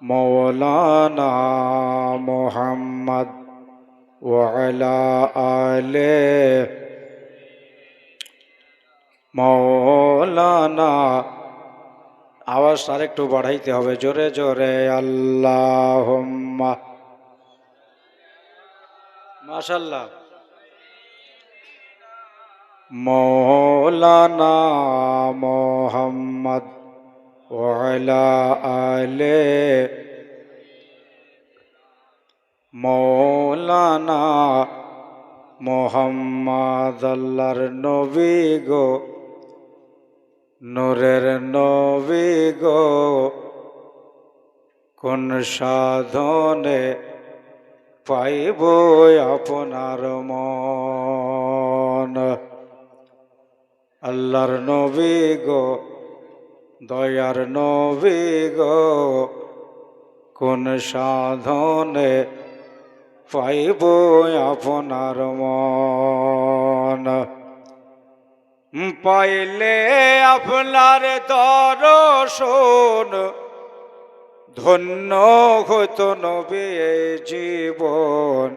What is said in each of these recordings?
मौलाना मोहम्मद वअला आले मौलाना। आवाज़ आरेकटू बाढ़ाइते होबे, जोरे जोरे अल्लाहुम्मा। माशाल्लाह। मौलाना मोहम्मद वअला आले मौलाना मोहम्मद। अल्लाहर नबी गो, नूरेर नबी गो, कोन साधने पाइब आपनार मन। अल्लाहर नबी गो, दयार नबी गो, कोन साधने पाइब आपनार मन। पाइले आपनार दर्शन धन्य हইত नबी जीवन।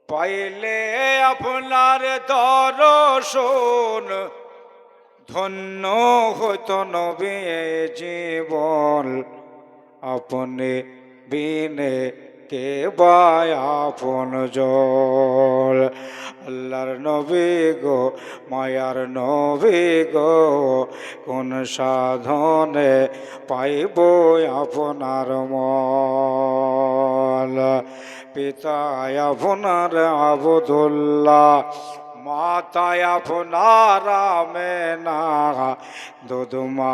पाइले आपनार दर्शन धन्य हইত नबी जीवन। अपने बिने के बाय आपन जल। अल्लाहर नबी गो, मायार नबी गो, कोन साधने पाइब आपनार मन। पिता आपनार आबदुल्लाह, माता आपनार आमेना, दुदुमा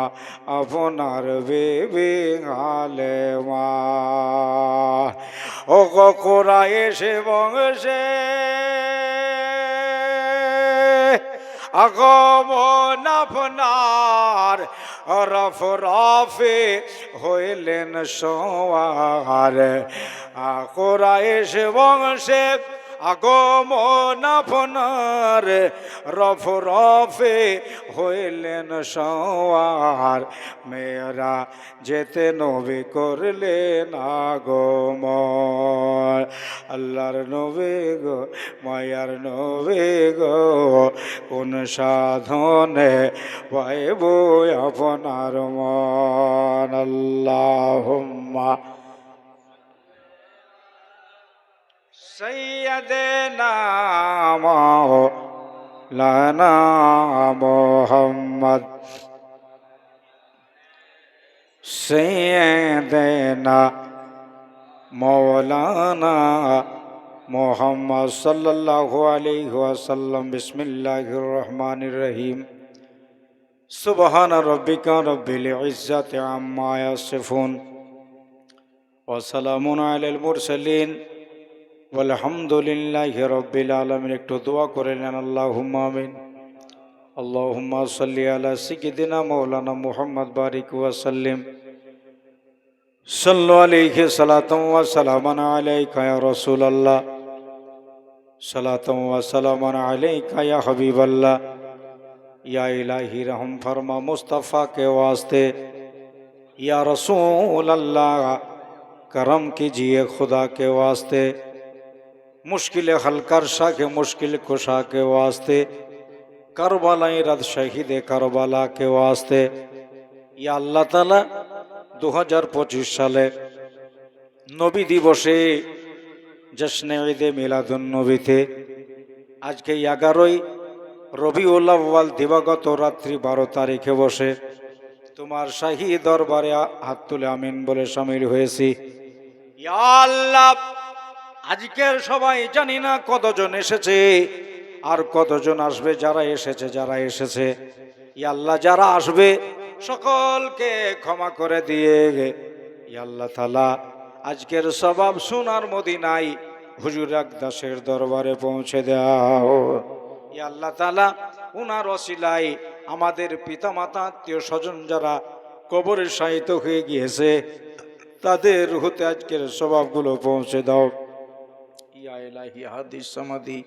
आपनार बीबी हालिमा। ओ गो कुराइश बंशे আগমন আপনার রফরফে হইলেন সোয়ার। কুরাইশ বংশে আগমন আপনার রফরফে হইলেন সোয়ার। মেয়েরা যেতে নবী করলেন আগমন। আল্লাহর নবী গো, মায়ার নবী গো, কোন সাধনে পাইব আপনার মন। আল্লাহুম্মা সাইয়্যিদানা মাওলানা মুহাম্মদ। সাইয়্যিদানা মাওলানা मोहम्मद सल्लल्लाहु अलैहि वसल्लम। बिस्मिल्लाहिर रहमानिर रहीम। सुबहान रब्बिका रब्बिल इज्जति अम्मा यसिफून व सलामुन अलल मुरसलीन वल्हम्दुलिल्लाहि रब्बिल आलामीन। एकटू दुआ करे नेन, अल्लाहुम्मा आमीन। अल्लाहुम्मा सल्लि अला सय्यिदिना मौलाना मुहम्मद बारिक व सल्लिम। सल्लु अलैहि सलातम व सलामन अलैका या रसूल अल्लाह। सलातम व सलामन अलैका या हबीब अल्लाह। या इलाही रहम फरमा मुस्तफ़ा के वास्ते। या रसूल अल्लाह करम कीजिए खुदा के वास्ते। मुश्किल हल्कर शाह के मुश्किल कुशा के वास्ते। करबलाई रद शहीद करबला के वास्ते। या अल्लाह ताला 2025 সালে নবী দিবসে জশ্নে ঈদে মিলাদুন নবীতে আজকে 11ই রবিউল আউয়াল দিবাগত রাত্রি 12 তারিখে বসে তোমার শাহী দরবারে হাত তুলে আমিন বলে শামিল হয়েছি। ইয়া আল্লাহ, আজকের সবাই জানি না কতজন এসেছে আর কতজন আসবে। যারা এসেছে ইয়া আল্লাহ, যারা আসবে সকলকে ক্ষমা করে দিয়ে ইয়া আল্লাহ তাআলা আজকের সওয়াব সোনার মদিনায় হুজুর আকদাসের দরবারে পৌঁছে দাও। ইয়া আল্লাহ তাআলা উনার ওসিলায় আমাদের পিতামাতা আত্মীয় স্বজন যারা কবরে শায়িত হয়ে গিয়েছে তাদের রুহতে আজকের সওয়াবগুলো পৌঁছে দাও। ইয়া ইলাহি হাদিস সামাদি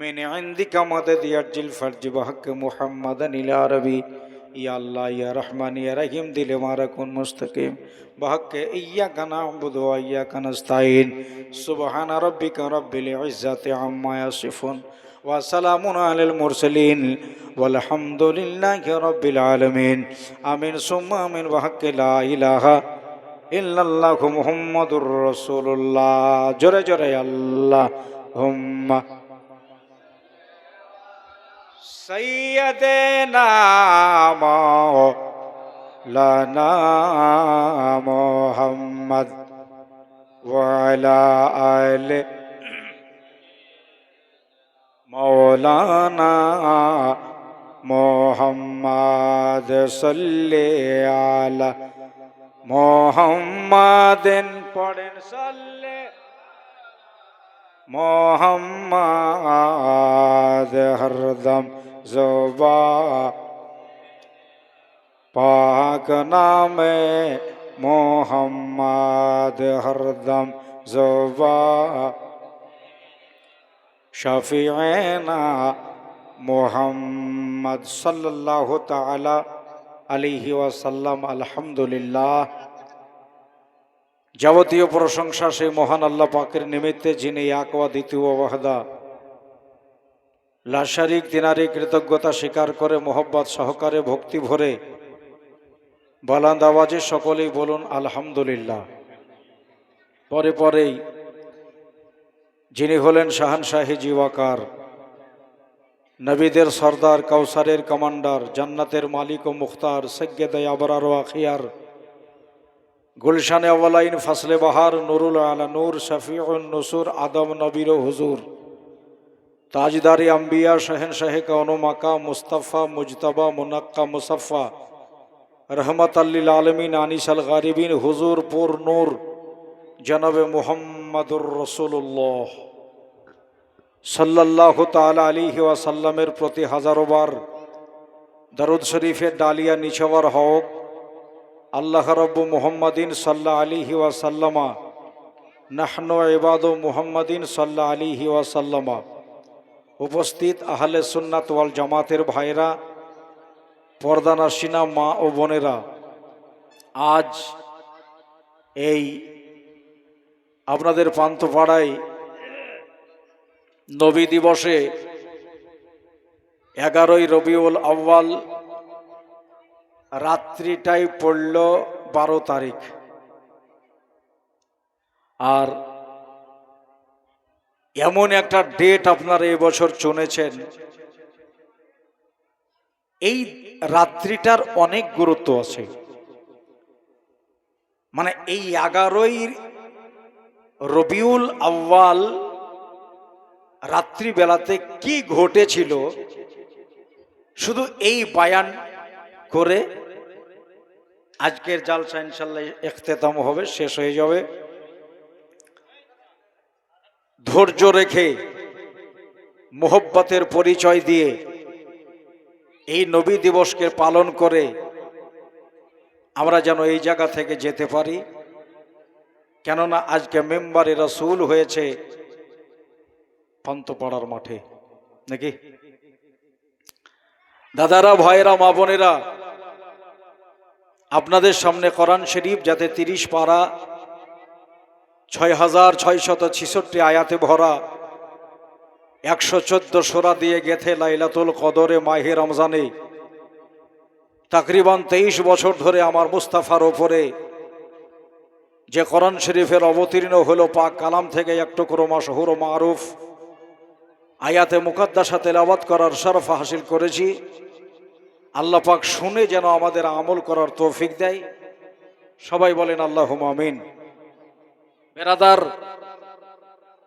من عندك مدد يرجل فرج بحق محمد العربي يا الله يا رحمن يا رحيم دل ماركون مستقيم بحق إياك نعبد وإياك نستعين سبحان ربك رب العزة عما يصفون وسلام على المرسلين والحمد لله رب العالمين آمين ثم آمين بحق لا إله إلا الله محمد رسول الله جرى جرى اللهم سيدنا مولانا محمد وعلى آل مولانا محمد صلى على محمد পড়েন صلى محمد हरदम ज़ुबा पाक नामे मोहम्मद हरदम ज़ुबा शफीअना मोहम्मद सल्लल्लाहु ताला अलैहि वसल्लम अल्हम्दुलिल्लाह। যাবতীয় প্রশংসা সেই মহান আল্লাহ পাকের নিমিত্তে যিনি এক ও দ্বিতীয় ওয়াহদা লা শারিক, তিনারই কৃতজ্ঞতা স্বীকার করে মোহব্বত সহকারে ভক্তি ভরে বালান্দ আওয়াজে সকলেই বলুন আলহামদুলিল্লাহ। পরে পরেই যিনি হলেন শাহানশাহী জিওয়াকার, নবীদের সর্দার, কাউসারের কমান্ডার, জান্নাতের মালিক ও মুখতার, সৈয়দে আবরার ও আখিয়ার, গুলশানে আওয়ালাইন, ফাসলে বাহার, নুরুল আলা নূর, শফিউন নুসুর, আদম নবীর হুজুর, তাজদারি আম্বিয়া, শহেনশাহে কওন মাকা, মুস্তাফা মুজতবা মুনাক্কা মুসফা, রহমতাল লিল আলমিন, আনিসাল গারিবিন, হুজুর পুর নূর জনাবে মুহাম্মাদুর রাসূলুল্লাহ সাল্লাল্লাহু তাআলা আলাইহি ওয়াসাল্লামের প্রতি হাজারোবার দরুদ শরীফের ডালিয়া নিছাওয়ার হক। আল্লাহ রব্বু মুহাম্মাদিন সাল্লাল্লাহু আলাইহি ওয়াসাল্লামা নাহনু ইবাদু মুহাম্মাদিন সাল্লাল্লাহু আলাইহি ওয়াসাল্লামা। উপস্থিত আহলে সুন্নাত ওয়াল জামাতের ভাইরা, পর্দানাশিনা মা ও বোনেরা, আজ এই আপনাদের পান্থপাড়ায় নবী দিবসে 11ই রবিউল আউয়াল রাত্রিটাই পড়ল 12 তারিখ। আর এমন একটা ডেট আপনারা এবছর চুনেছেন, এই রাত্রিটার অনেক গুরুত্ব আছে। মানে এই 11ই রবিউল আউয়াল রাত্রিবেলাতে কি ঘটেছিল, শুধু এই বায়ান করে আজকের জালসা ইনশাআল্লাহ ইখতিতাম হবে, শেষ হয়ে যাবে। ধৈর্য রেখে মোহব্বতের পরিচয় দিয়ে এই নবী দিবসকে পালন করে আমরা যেন এই জায়গা থেকে যেতে পারি। কেননা আজকে মেম্বারে রাসূল হয়েছে পান্থপাড়ার মাঠে, নাকি দাদারা, ভাইয়েরা, মা বোনেরা, আপনাদের সামনে কোরআন শরীফ যাতে 30 পারা 6666 আয়াতে ভরা 114 সূরা দিয়ে গেথে লাইলাতুল কদরে মাহে রমজানে তাকরিবান 23 বছর ধরে আমার মুস্তাফার ওপরে যে কোরআন শরীফের অবতীর্ণ হলো পাক কালাম থেকে এক টুকরো মাশহুর ও মারুফ আয়াতে মুকাদ্দাসা তেলাওয়াত করার শরফ হাসিল করেছি। আল্লাহ পাক শুনে যেন আমাদের আমল করার তৌফিক দেয়। সবাই বলেন আল্লাহুম্মা আমিন। বেরাদার,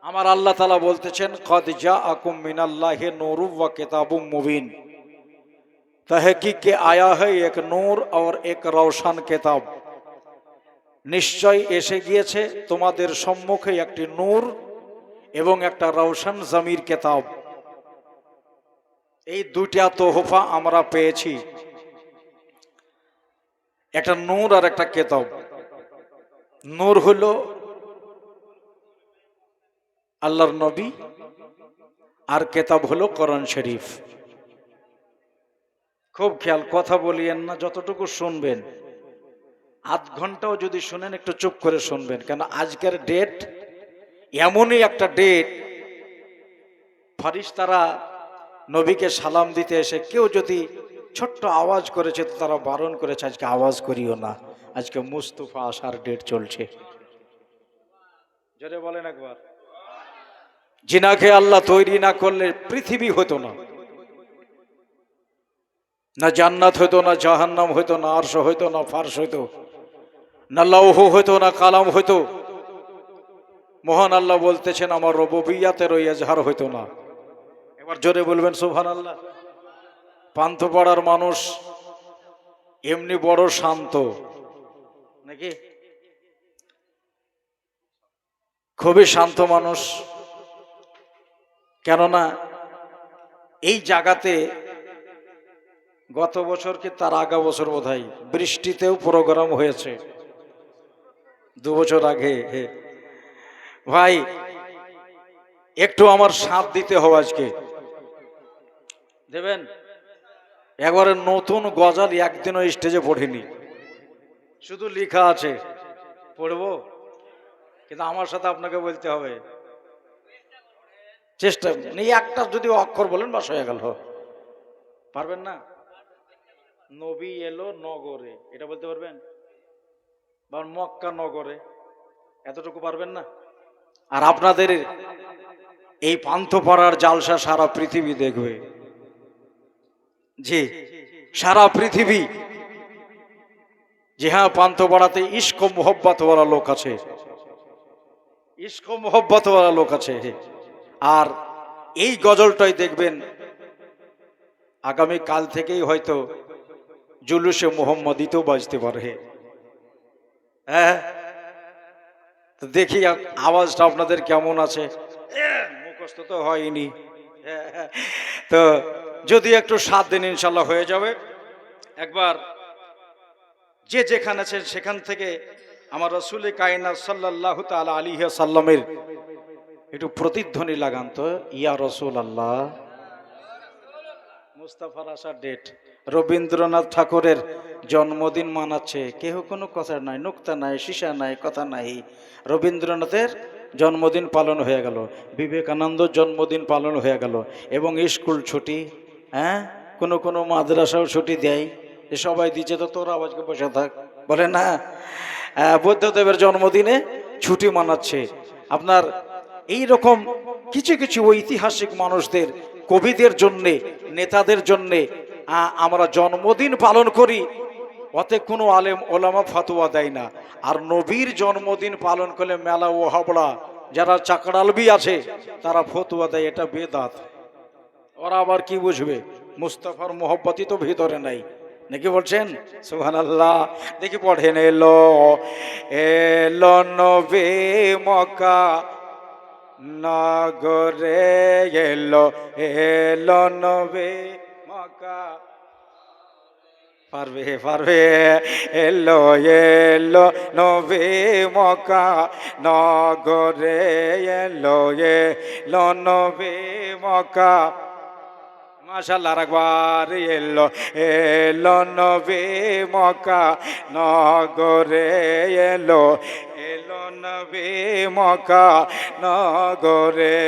আমার আল্লাহ তাআলা বলতেছেন, কদ জাআকুম মিনাল্লাহি নূরুম ওয়া কিতাবুম মুবিন। তহकीक के आया है एक नूर और एक रोशन किताब। নিশ্চয় এসে গিয়েছে তোমাদের সম্মুখে একটি নূর এবং একটা রওশন জমির কিতাব। এই দুইটা তোহফা আমরা পেয়েছি, একটা নূর আর একটা কিতাব। নূর হলো আল্লাহর নবী, আর কেতাব হলো কোরআন শরীফ। খুব খেয়াল, কথা বলিয়েন না, যতটুকু শুনবেন আধ ঘন্টাও যদি শুনেন একটু চুপ করে শুনবেন, কেন আজকের ডেট এমনই একটা ডেট, ফারিস্তারা নবীকে সালাম দিতে এসে কেউ যদি ছোট্ট আওয়াজ করেছে তো তারা বারণ করেছে আজকে আওয়াজ করিও না, আজকে মুস্তফা আসার ডেট চলছে। জোরে বলেন একবার। জিনাকে আল্লাহ তৈরি না করলে পৃথিবী হতো না, না জান্নাত হইতো, না জাহান্নাম হইতো, না আরশ হইতো, না ফারশ হইতো, না লৌহ হইতো, না কালাম হইতো। মহান আল্লাহ বলতেছেন আমার রুবুবিয়্যাতের ওই এজহার হইতো না। এবার জোরে বলবেন সুবহানাল্লাহ। পান্থপাড়ার মানুষ এমনি বড় শান্ত নাকি? খুবই শান্ত মানুষ, কেননা এই জায়গাতে গত বছর কি তার আগা বছর বোধহয় বৃষ্টিতেও প্রোগ্রাম হয়েছে, 2 বছর আগে। ভাই একটু আমার সাথ দিতে হবে, আজকে দেবেন। একবারে নতুন গজল একদিনও স্টেজে পড়িনি, শুধু লেখা আছে, পড়বো, কিন্তু আমার সাথে আপনাকে বলতে হবে, চেষ্টা নেই। একটা যদি অক্ষর বলেন বাস হয়ে গেল, পারবেন না? নবী এলো নগরে, এটা বলতে পারবেন? বা মক্কা নগরে, এতটুকু পারবেন না? আর আপনাদের এই পান্থপাড়ার জালসা সারা পৃথিবী দেখবে, জি সারা পৃথিবী। যে হ্যাঁ, পান্থপাড়াতে ইশক মোহব্বত ওয়ালা লোক আছে, ইশক মোহব্বত ওয়ালা লোক আছে। আর এই গজলটাই দেখবেন আগামী কাল থেকেই হয়তো জুলুসে মোহাম্মদীতেও বাজতে পারে। হ্যাঁ, তো দেখি আওয়াজটা আপনাদের কেমন আছে, মুখস্থ তো হয়নি, তো যদি একটু সাথ দিন ইনশাল্লাহ হয়ে যাবে। একবার যে যেখানে আছেন সেখান থেকে আমার রাসূল কায়নাত সাল্লাল্লাহু তাআলা আলাইহি সাল্লামের একটু প্রতিধ্বনি লাগান তো, ইয়া রাসূলুল্লাহ। মুস্তাফার আসার ডেট, রবীন্দ্রনাথ ঠাকুরের জন্মদিন মানাচ্ছে, কেহ কোনো কথা নাই, নুক্তা নাই, সীসা নাই, কথা নাই। রবীন্দ্রনাথের জন্মদিন পালন হয়ে গেল, বিবেকানন্দ জন্মদিন পালন হয়ে গেল, এবং স্কুল ছুটি, হ্যাঁ কোনো কোনো মাদ্রাসাও ছুটি দেয়। এ সবাই দিচ্ছে, তো তোর আওয়াজকে বসে থাক, বলে না? বুদ্ধদেবের জন্মদিনে ছুটি মানাচ্ছে। আপনার এই রকম কিছু কিছু ঐতিহাসিক মানুষদের, কবিদের জন্যে, নেতাদের জন্যে আমরা জন্মদিন পালন করি, অতে কোনো আলেম ওলামা ফাতুয়া দেয় না। আর নবীর জন্মদিন পালন করলে মেলা ও হাবড়া যারা চাকরালবি আছে তারা ফতুয়া দেয়, এটা বেদাত। ওরা আবার কি বুঝবে, মুস্তাফার মোহব্বতই তো ভিতরে নাই, নাকি বলছেন? সুবহানাল্লাহ। দেখি পড়েন, এলো এলো নবী মক্কা নগরে, এলো এলো নবী মক্কা, পারবে পারবে, এলো এলো নবী মক্কা নগরে, এলো এলো নবী মক্কা। মাশাআল্লাহ, রাখবার, এলো এলো নবী মক্কা নগরে, এলো এলো নবী মক্কা নগরে।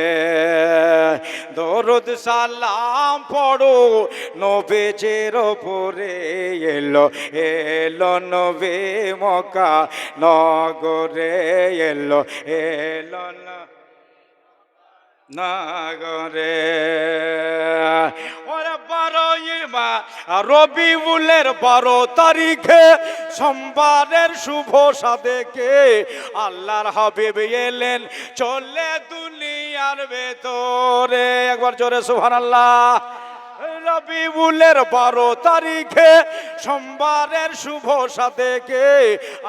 দরুদ সালাম পড়ো নবীজির উপরে, এলো এলো নবী মক্কা নগরে, এলো এলো নগরে। ওরে 12 রবিউলের 12 তারিখে সোমবারের শুভ সাদেকে আল্লাহর হাবিব এলেন চলে দুনিয়ার ভেতরে। একবার জোরে সুবহানাল্লাহ। রবিউলের 12 তারিখে সোমবারের শুভ সাদেকে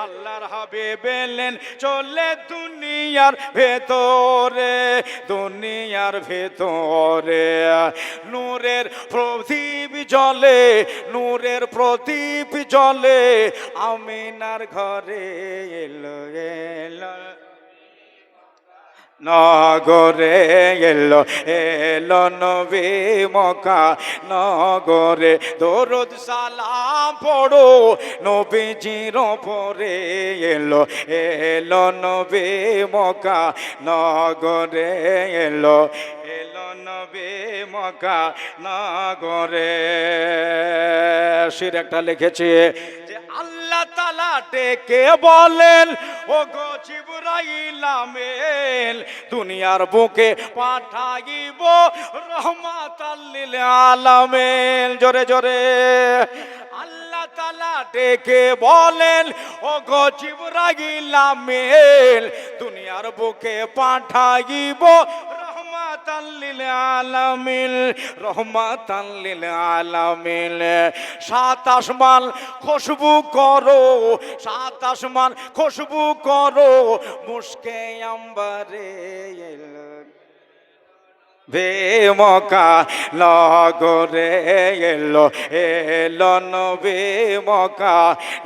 আল্লাহর হাবিব এলেন চলে দুনিয়ার ভেতরে, দুনিয়ার ভেতরে। নূরের প্রদীপ জ্বলে, নূরের প্রদীপ জ্বলে, আমিনার ঘরে এলো এলো নগরে এলো এলো নবী মক্কা নগরে দরুদ সালাম পড়ো নবীজির উপরে এলো এলো নবী মক্কা নগরে এলো এলো নবী মক্কা নগরে। শির একটা লিখেছে যে আল্লাহ তাআলা ডেকে বলেন ও গো জিবরাইল আমিন দুনিয়ার বুকে পাঠাইব রহমাতাল লিল আলামিন। জোরে জোরে আল্লাহ তাআলা ডেকে বলেন ও গো জিবরাইল আমিন দুনিয়ার বুকে পাঠাইব রহমাতাল লিল আলামিন রহমাতাল লিল আলামিন। সাত আসমান খুশবু করো সাত আসমান খুশবু করো মুশকে আম্বরে বে মক্কা নগরে এলো এলো নবী মক্কা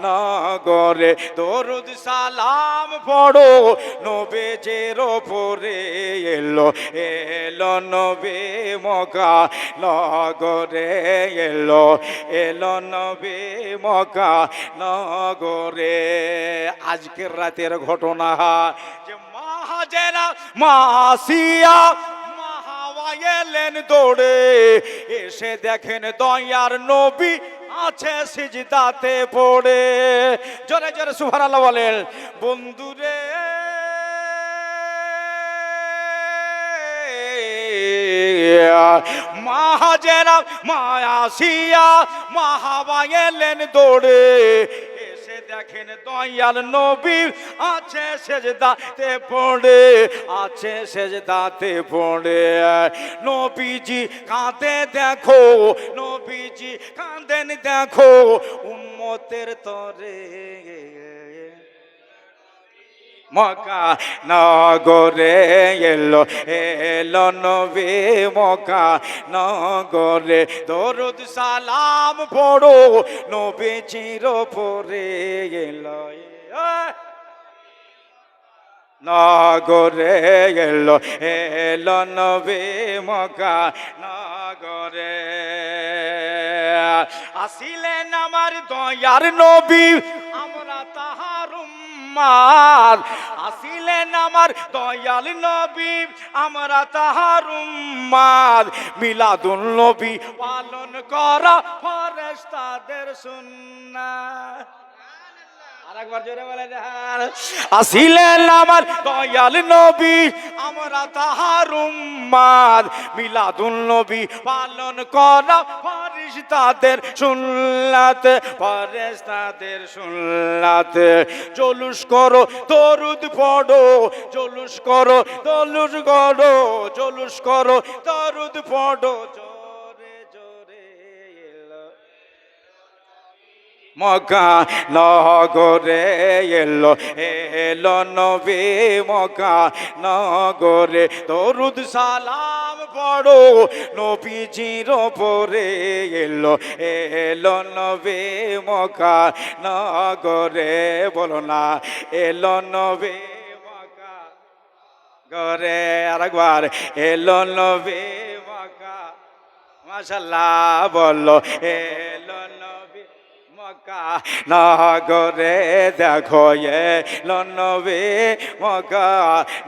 নগরে দরুদ সালাম পড়ো নবীজির উপরে এলো এলো নবী মক্কা নগরে এলো এলো নবী মক্কা নগরে। আজকের রাতের ঘটনা যে মহাজেরা মাসিয়া এলেন দৌড়ে এসে দেখেন দয়ার নবী আছে সিজদাতে পড়ে। জোরে জোরে সুবহানাল্লাহ বলেন। বন্ধুরে মাহাজেরা মায়াসিয়া মাহাবা এলেন দৌড়ে এসে দেখেন দয়াল নবী আছে সেজদাতে পড়ে আছে সেজদাতে পড়ে। নবীজি কাঁদে দেখো নবীজি কাঁদেন দেখো উম্মতের তরে মক্কা নগরে এলো এলো নবী মক্কা নগরে দরুদ সালাম পড়ো নবীজির উপরে এলো নগরে এলো এলো নবী মক্কা নগরে। আসিলেন আমার দয়ার নবী আমরা তাহার উম্মত আসিলেন আমার দয়াল নবী আমরা তাহার উম্মত মিলাদুন নবী পালন করা ফেরেশতাদের সুন্নাত। আরেকবার জোরে বলেন আসিলেন আমার দয়াল নবী আমরা তাহার উম্মত মিলাদুন নবী পালন করা ফেরেশতাদের সুন্নাত ফেরেশতাদের সুন্নাত। জলুস করো দরুদ পড়ো জলুস করো দরুদ পড়ো জলুস করো দরুদ পড়ো জোরে জোরে মক্কা নগরে এলো এলো নবী মক্কা নগরে দরুদ সালাম পড়ো নবীজির উপরে এলো এলো নবী মক্কা নগরে। বলো না এলো নবী মক্কা গরে। আরেকবার এলো নবী মক্কা মাশাআল্লাহ বলো এলো নবী মক্কা নগরে দেখো এলো নবী মক্কা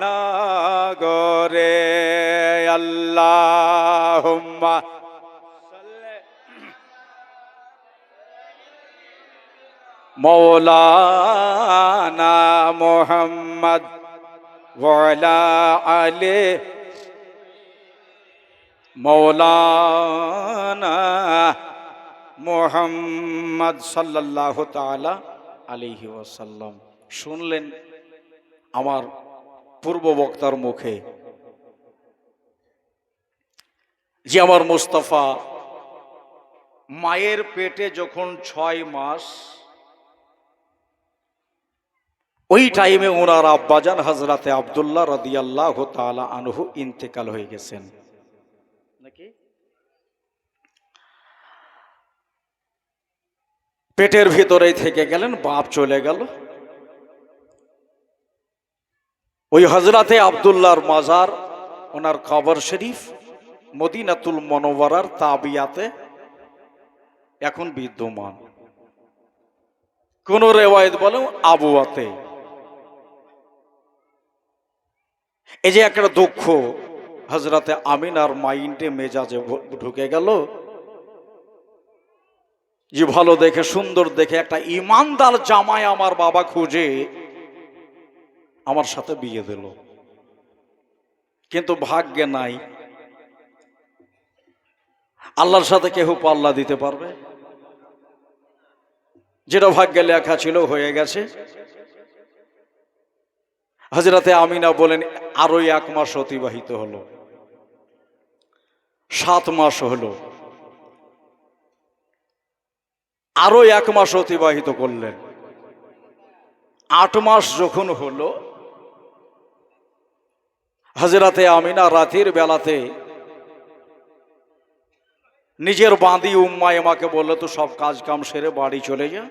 নগরে। আল্লাহুম্মা মৌলানা মুহাম্মদ ওয়ালা আলে মৌলানা মুহাম্মদ সাল্লাল্লাহু তাআলা আলাইহি ওয়াসাল্লাম। শুনলেন আমার পূর্ব বক্তার মুখে যে আমার মুস্তাফা মায়ের পেটে যখন 6 মাস ওই টাইমে ওনার আব্বাজান হযরতে আব্দুল্লাহ রাদিয়াল্লাহু তাআলা আনহু ইন্তেকাল হয়ে গেছেন নাকি। পেটের ভিতরেই থেকে গেলেন, বাপ চলে গেল। ওই হযরতে আব্দুল্লাহর মাজার, ওনার কবর শরীফ মদিনাতুল মুনাওয়ারার তাবিয়াতে এখন বিদ্যমান। কোন রেওয়ায়েত বলে আবুয়াতে। এই যে একটা দুঃখ হযরতে আমিনার মাইন্ডে মেজাজে ঢুকে গেল, যে ভালো দেখে সুন্দর দেখে একটা ইমানদার জামাই আমার বাবা খুঁজে আমার সাথে বিয়ে দিল, কিন্তু ভাগ্যে নাই। আল্লাহর সাথে কেউ পাল্লা দিতে পারবে? যেটা ভাগ্যে লেখা ছিল হয়ে গেছে। হযরতে আমিনা বলেন আরো 1 মাস অতিবাহিত হলো, 7 মাস হলো, আরো 1 মাস অতিবাহিত করলেন। 8 মাস যখন হলো, হযরতে আমিনা রাতের বেলাতে নিজের বাঁধি উম্মা এমাকে বললো, তো সব কাজ কাম সেরে বাড়ি চলে যা,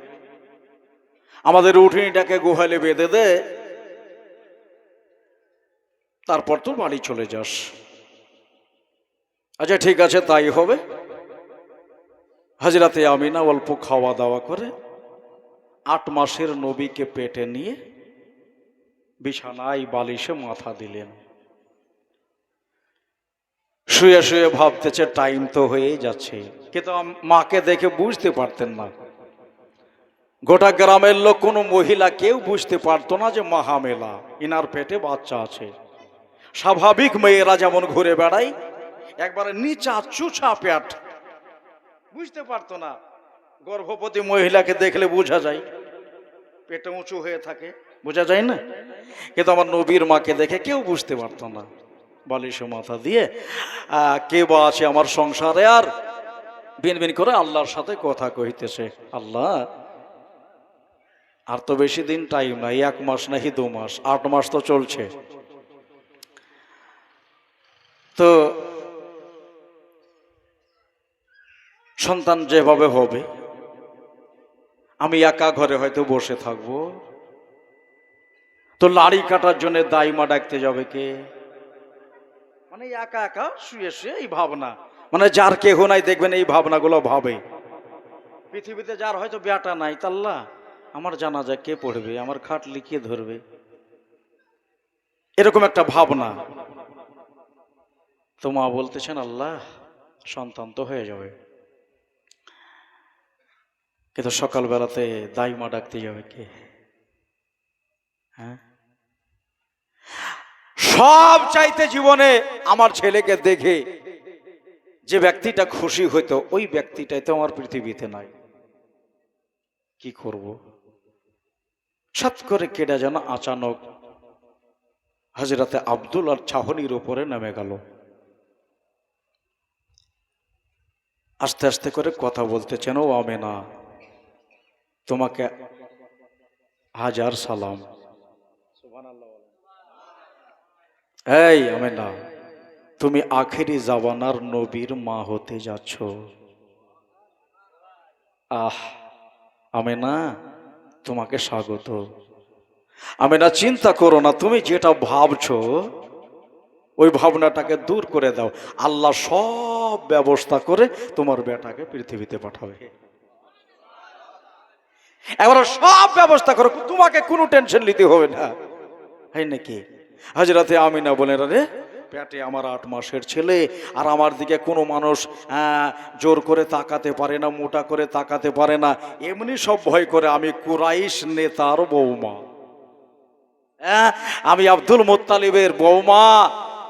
আমাদের উঠোনিটাকে গোহালে বেঁধে দে, তারপর তো বাড়ি চলে যাস। আচ্ছা ঠিক আছে, তাই হবে। হযরতে আমিনা অল্প খাওয়া দাওয়া করে 8 মাসের নবীকে পেটে নিয়ে বিছানায় বালিশে মাথা দিলেন। শুয়ে শুয়ে ভাবতেছে টাইম তো হয়ে যাচ্ছে, কিন্তু মাকে দেখে বুঝতে পারতেন না। গোটা গ্রামের লোক, কোনো মহিলা কেউ বুঝতে পারতো না যে মাহামেলা, ইনার পেটে বাচ্চা আছে। স্বাভাবিক মেয়েরা যেমন ঘুরে বেড়ায়, একবারে নিচা চুচা পেট, বুঝতে পারতো না। গর্ভবতী মহিলাকে দেখলে বোঝা যায়, পেটে উঁচু হয়ে থাকে, বোঝা যায় না। কিন্তু আমার নবীর মাকে দেখে কেউ বুঝতে পারতো না। বালিশে মাথা দিয়ে কে বা আছে আমার সংসারে, আর বিনবিন করে আল্লাহর সাথে কথা কইতেছে, আল্লাহ আর তো বেশি দিন টাইম নাই, 1 মাস নাকি 2 মাস, 8 মাস তো চলছে। তো সন্তান যেভাবে হবে, আমি একা ঘরে হয়তো বসে থাকবো, তো লাড়ি কাটার জন্য দাইমা ডাকতে যাবে কে? মানে একা একা শুয়ে শুয়ে এই ভাবনা, মানে যার কেহ নাই দেখবেন এই ভাবনাগুলো ভাবে। পৃথিবীতে যার হয়তো বেটা নাই, তাল্লা আমার জানাজা কে পড়বে, আমার খাটলি কে ধরবে, এরকম একটা ভাবনা। তো মা বলতেছেন, আল্লাহ সন্তান তো হয়ে যাবে, কিন্তু সকালবেলাতে দাইমা ডাকতে যাবে কে? হ্যাঁ, সব চাইতে জীবনে আমার ছেলেকে দেখে যে ব্যক্তিটা খুশি হইতো, ওই ব্যক্তিটাই তো আমার পৃথিবীতে নাই। কি করব? সাত করে কেডা যেন আচানক হযরতে আব্দুল্লাহর ছাহনির উপরে নেমে গেল। আস্তে আস্তে করে কথা বলতেছেন, ও আমেনা, তোমাকে হাজার সালাম। এই আমেনা, তুমি আখেরি জামানার নবীর মা হতে যাচ্ছ। আমেনা, তোমাকে স্বাগত। আমেনা, চিন্তা করো না, তুমি যেটা ভাবছো ওই ভাবনাটাকে দূর করে দাও, আল্লাহ সব ব্যবস্থা করে তোমার বেটাকে পৃথিবীতে পাঠাবে। এবার সব ব্যবস্থা করো, তোমাকে কোনো টেনশন নিতে হবে না। হয় নাকি? হযরতে আমিনা বলেন, আরে পেটে আমার 8 মাসের ছেলে, আর আমার দিকে কোনো মানুষ জোর করে তাকাতে পারে না, মোটা করে তাকাতে পারে না, এমনি সব ভয় করে। আমি কুরাইশ নেতার বৌমা, আমি আব্দুল মুত্তালিবের বৌমা,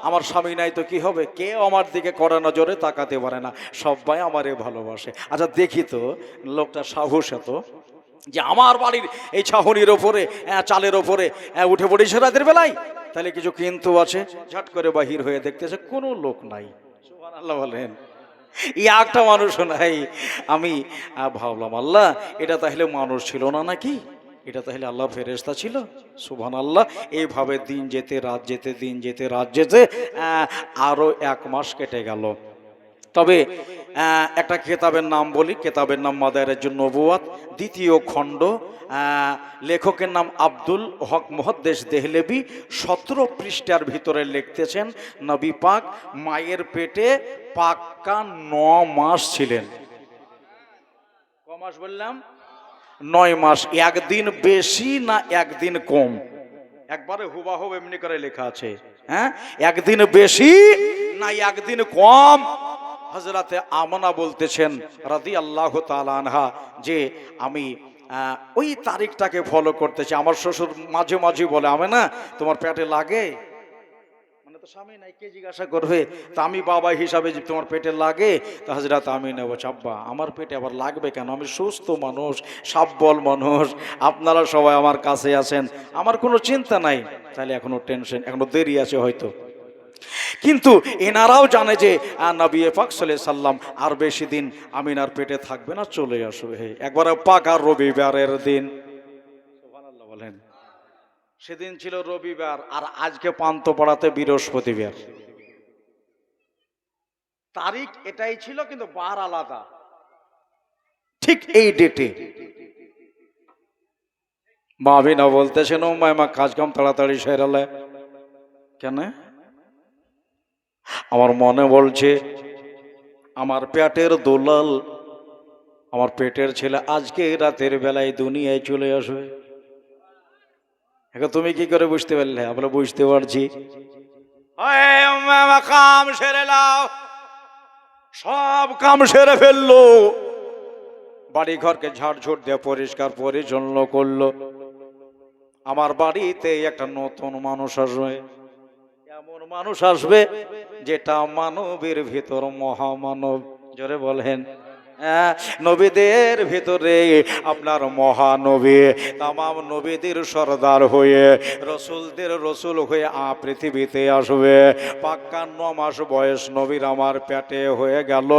আমার স্বামী নাই তো কি হবে, কেউ আমার দিকে কড়া নজরে তাকাতে পারে না, সবাই আমারে ভালোবাসে। আচ্ছা দেখি তো লোকটা সাহস এত যে আমার বাড়ির এই ছাহনির ওপরে, চালের ওপরে উঠে পড়েছে রাতের বেলায়, তাহলে কিছু কিন্তু আছে। ঝট করে বাহির হয়ে দেখতেছে কোনো লোক নাই। সুবহানাল্লাহ বলেন, একটা মানুষ নাই। আমি ভাবলাম, আল্লাহ এটা তাহলে মানুষ ছিল না নাকি, এটা তাহলে আল্লাহ ফেরেশতা ছিল। সুবহানাল্লাহ। এইভাবে দিন যেতে রাত যেতে, দিন যেতে রাত যেতে আরো 1 মাস কেটে গেল। তবে একটা কেতাবের নাম বলি, কেতাবের নাম মাদায়েরুন নবুওয়াত, দ্বিতীয় খণ্ড, লেখকের নাম আব্দুল হক মুহাদ্দিস দেহলেভি। 17 পৃষ্ঠার ভিতরে লিখতেছেন নবী পাক মায়ের পেটে পাক্কা 9 মাস ছিলেন। ক মাস বললাম? 9 মাস। একদিন বেশি না একদিন কম? একবারে হুবাহুব এমনি করে লেখা আছে। হ্যাঁ, একদিন বেশি না একদিন কম? হযরতে আমনা বলতেছেন রাদিয়াল্লাহু তাআলা আনহা যে আমি ওই তারিখটাকে ফলো করতেছি। আমার শ্বশুর মাঝে মাঝে বলে, আমি না তোমার পেটে লাগে, মানে তো স্বামী নাই, কে জিজ্ঞাসা করবে? তা আমি বাবা হিসাবে যে তোমার পেটে লাগে, তা হযরত আমিনা বলছে, আব্বা আমার পেটে আবার লাগবে কেন? আমি সুস্থ মানুষ, সাব্বল মানুষ, আপনারা সবাই আমার কাছে আছেন, আমার কোনো চিন্তা নাই। তাহলে এখনো টেনশন, এখনো দেরি আছে হয়তো। কিন্তু এনারাও জানে যে নবী পাক সাল্লাল্লাহু আলাইহি সাল্লাম আর বেশি দিন আমিনার পেটে থাকবে না, চলে আসবে। একবারে পাকা রবিবারের দিন, সুবহানাল্লাহ বলেন। সেদিন ছিল রবিবার, আর আজকে পান্থপড়াতে বৃহস্পতিবার। তারিখ এটাই ছিল, কিন্তু বার আলাদা। ঠিক এই ডেটে মা আমিনা বলতেছেন, ও মা কাজ কাম তাড়াতাড়ি সেরালে কেন? আমার মনে বলছে আমার পেটের দোলাল, আমার পেটের ছেলে আজকে রাতের বেলায় দুনিয়ায় চলে আসবে। এখন তুমি কি করে বুঝতে পারলে? আমরা বুঝতে পারছি। কাম সেরে নাও, সব কাম সেরে ফেললো, বাড়ি ঘরকে ঝাড়ঝুট দিয়ে পরিষ্কার পরিচ্ছন্ন করলো। আমার বাড়িতে একটা নতুন মানুষ আসবে, এমন মানুষ আসবে যেটা মানবের ভিতর মহামানব। জোরে বলেন। নবীদের ভিতরে আপনার মহানবী, তামাম নবীদের সরদার হয়ে, রসুলদের রসুল হয়ে পৃথিবীতে আসবে। পাক্কা 9 মাস বয়স নবীর আমার পেটে হয়ে গেল।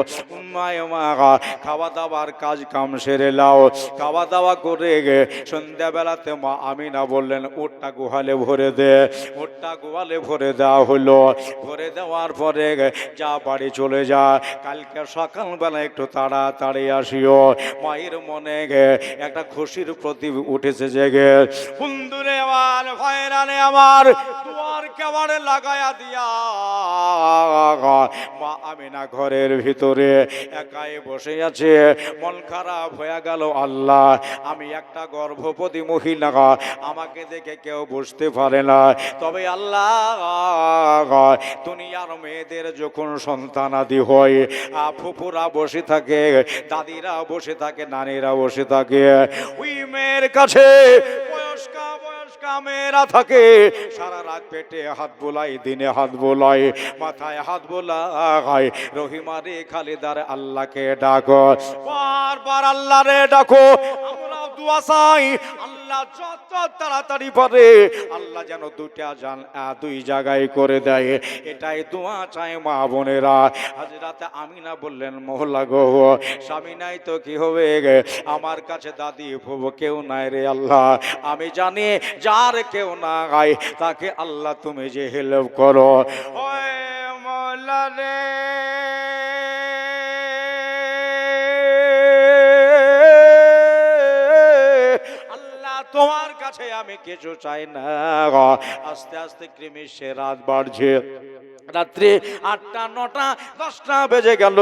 খাওয়া দাওয়ার কাজ কাম সেরে লাও। খাওয়া দাওয়া করে সন্ধ্যাবেলাতে মা আমিনা বললেন, উটটা গোহালে ভরে দে। উটটা গোহালে ভরে দেওয়া হলো। ভরে দেওয়ার পরে যা বাড়ি চলে যা, কালকে সকালবেলা একটু তাড়াতাড়ি আসিও। মায়ের মনে একটা খুশির প্রদীপ উঠেছে জেগে। বন্ধুরে আমার, ভাইরানে আমার, দুয়ার কেবারে লাগায়া দিয়া মা আমিনা ঘরের ভিতরে একাই বসে আছে। মন খারাপ হয়ে গেল। আল্লাহ, আমি একটা গর্ভবতী মহিলা, আমাকে দেখে কেউ বুঝতে পারে না। তবে আল্লাহ, দুনিয়ার মেয়েদের যখন সন্তানাদি হয়, ফুপুরা বসে থাকে, দাদিরা বসে থাকে, নানিরা বসে থাকে, ওই মেয়ের কাছে বয়স্কা মেয়েরা থাকে, সারা রাত পেটে হাত বোলাই, দিনে হাত বোলাই, মাথায় হাত বোলাই। রহিমারে খালিদার আল্লাহকে ডাকো, বারবার আল্লাহ রে ডাকো। আমরা দোয়া চাই, আল্লাহ যত তাড়াতাড়ি পারে আল্লাহ যেন দুই জায়গায় করে দেয়, এটাই দোয়া চাই মা বোনেরা। হযরত আমিনা বললেন, মহল্লা গো, স্বামী নাই তো কি হবে, আমার কাছে দাদি ফুফু কেউ নাই রে আল্লাহ। আমি জানি যার কেউ না গায় তাকে আল্লাহ তুমি যে হেল্প করো। ওই মওলা রে, তোমার কাছে আমি কিছু চাই না। আস্তে আস্তে ক্রিমিশে রাত বাড়ছে। রাত্রি 8টা 9টা 10টা বেজে গেল।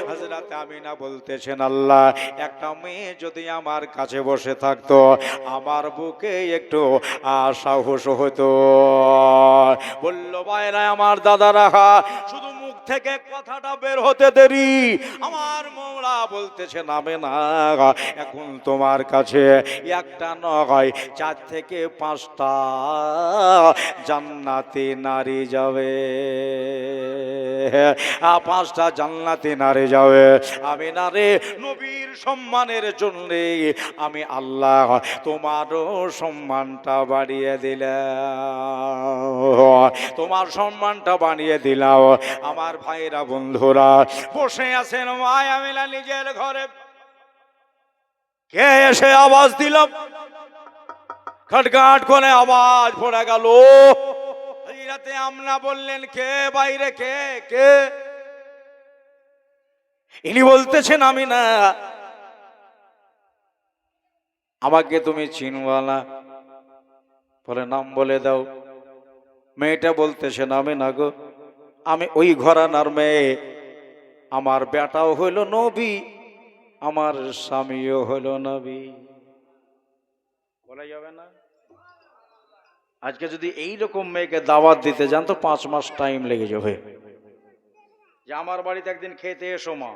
হযরত আমিনা বলতেছেন, আল্লাহ, একটা মেয়ে যদি আমার কাছে বসে থাকতো, আমার বুকে একটু সাহস হতো। বলল, ভাইরা আমার, দাদারা, শুধু মুখ থেকে কথাটা বের হতে দেরি। আমার মওলা বলতেছেন, আমিনা, এখন তোমার কাছে একটা নয় 4 থেকে 5টা জান্নাতি নারী যাবে। 5টা জান্নাতি নারী যাবে। আমি নারে নবীর সম্মানের জন্য আমি আল্লাহ তোমারও সম্মানটা বাড়িয়ে দিলাম, তোমার সম্মানটা বাড়িয়ে দিলাম। আমার ভাইরা বন্ধুরা বসে আছেন মা আমিনা নিজের ঘরে। কে এসে আওয়াজ দিল, খটখট করে আওয়াজ পড়ে গেল। হযরত আমিনা বললেন, কে বাইরে, কে কে? ইনি বলতেছেন আমি না, আমাকে তুমি চিনবা না? বলে নাম বলে দাও। মেয়েটা বলতেছেন আমি না গো, আমি ওই ঘরানার মেয়ে, আমার বেটাও হইল নবী, আমার স্বামীও হইল নবী। বলা যাবে না? আজকে যদি এইরকম মেয়েকে দাওয়াত দিতে যান তো 5 মাস টাইম লেগে যাবে। যে আমার বাড়িতে একদিন খেতে এসো মা,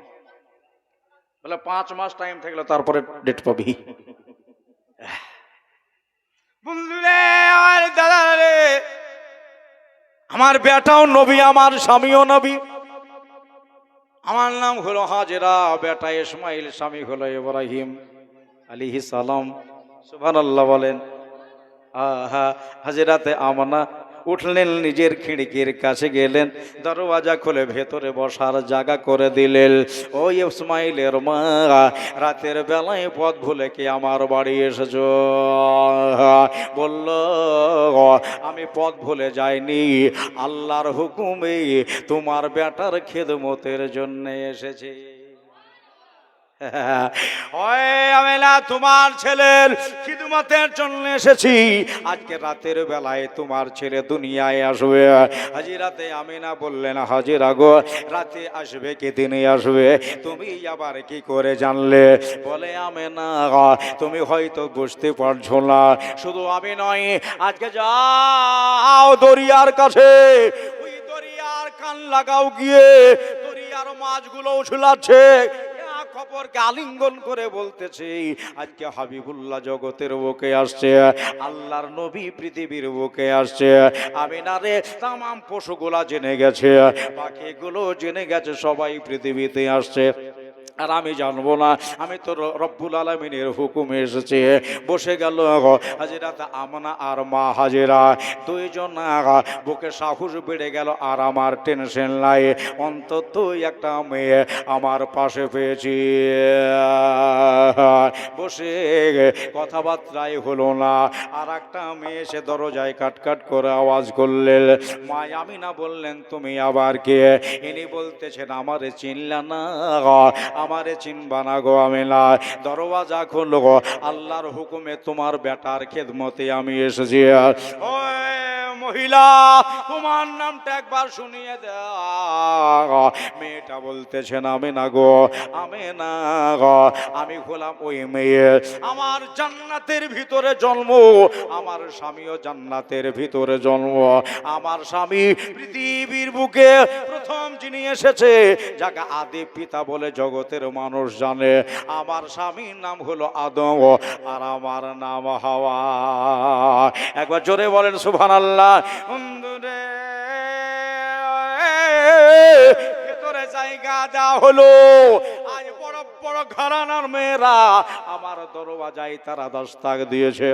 বলে 5 মাস টাইম থাকলে তারপরে ডেট পাবি। বন্ধুরে আর দাদা রে, আমার বেটাও নবী, আমার স্বামীও নবী। আমার নাম হলো হাজেরা, বেটা ইসমাইল, স্বামী হলো ইব্রাহিম আলাইহিস সালাম। সুবহানাল্লাহ বলেন। আহা, হাজেরাতে আমানা উঠলেন, নিজের খিড়কির কাছে গেলেন, দরওয়াজা খুলে ভেতরে বসার জায়গা করে দিলেন। ও ইসমাইলের মা, রাতের বেলায় পথ ভুলে কি আমার বাড়ি এসেছো? বলল, আমি পথ ভুলে যাইনি, আল্লাহর হুকুমে তোমার বেটার খেদমতের জন্য এসেছি। আমি না তোমার ছেলের খিদমতের জন্য এসেছি। আজকে রাতের বেলায় তোমার ছেলে দুনিয়ায় আসবে। হাজিরাতে আমিনা বললেন, হাজিরা গো, রাতে আসবে কি দিনে আসবে তুমি আবার কি করে জানলে? বলে আমিনা, তুমি হয়তো বুঝতে পারছো না, শুধু আমি নয়, আজকে যাও দরিয়ার কাছে, ওই দরিয়ার কান লাগাও গিয়ে, দরিয়ার মাছগুলো ঝুলাচ্ছে, খবরকে আলিঙ্গন করে বলতেছে আজকে হাবিবুল্লাহ জগতের বুকে আসছে, আল্লাহর নবী পৃথিবীর বুকে আসছে। আমিনারে তামাম পশুগুলা জেনে গেছে, পাখিগুলো জেনে গেছে, সবাই পৃথিবীতে আসছে। আর আমি জানবো না? আমি তো রব্বুল আলামিনের হুকুমে এসেছে। বসে গেল হাজিরাতে আমানা আর মা হাজিরা, দুইজন বুকে সাহস বেড়ে গেল। আর আমার টেনশন নাই, অন্তত একটা মেয়ে আমার পাশে পেয়েছি। বসে কথাবার্তাই হলো না, আর একটা মেয়ে এসে দরজায় কাটকাট করে আওয়াজ করলেন। মা আমিনা বললেন, তুমি আবার কে? ইনি বলতেছেন, আমারে চিনলা না? আমারে চিনবা না গো আমিনা? দরওয়াজা খুলল গো, আল্লাহর হুকুমে তোমার বেটার খেদমতে আমি এসেছি। ওই মহিলা, তোমার নামটা একবার শুনিয়ে দাও। মেয়েটা বলতেছেন, আমি না গো, আমি না গো, আমি হলাম ওই মেয়ে, আমার জান্নাতের ভিতরে জন্ম, আমার স্বামীও জান্নাতের ভিতরে জন্ম। আমার স্বামী পৃথিবীর বুকে প্রথম যিনি এসেছে, যাকে আদি পিতা বলে জগতের মানুষ জানে, আমার স্বামীর নাম হলো আদম, আর আমার নাম হাওয়া। একবার জোরে বলেন সুবহানাল্লাহ। বন্ধুরে, ভেতরে জায়গা দেওয়া হলো। আজ বড় বড় ঘরানার মেয়েরা আমার দরওয়াজায় তারা দস্তক দিয়েছে,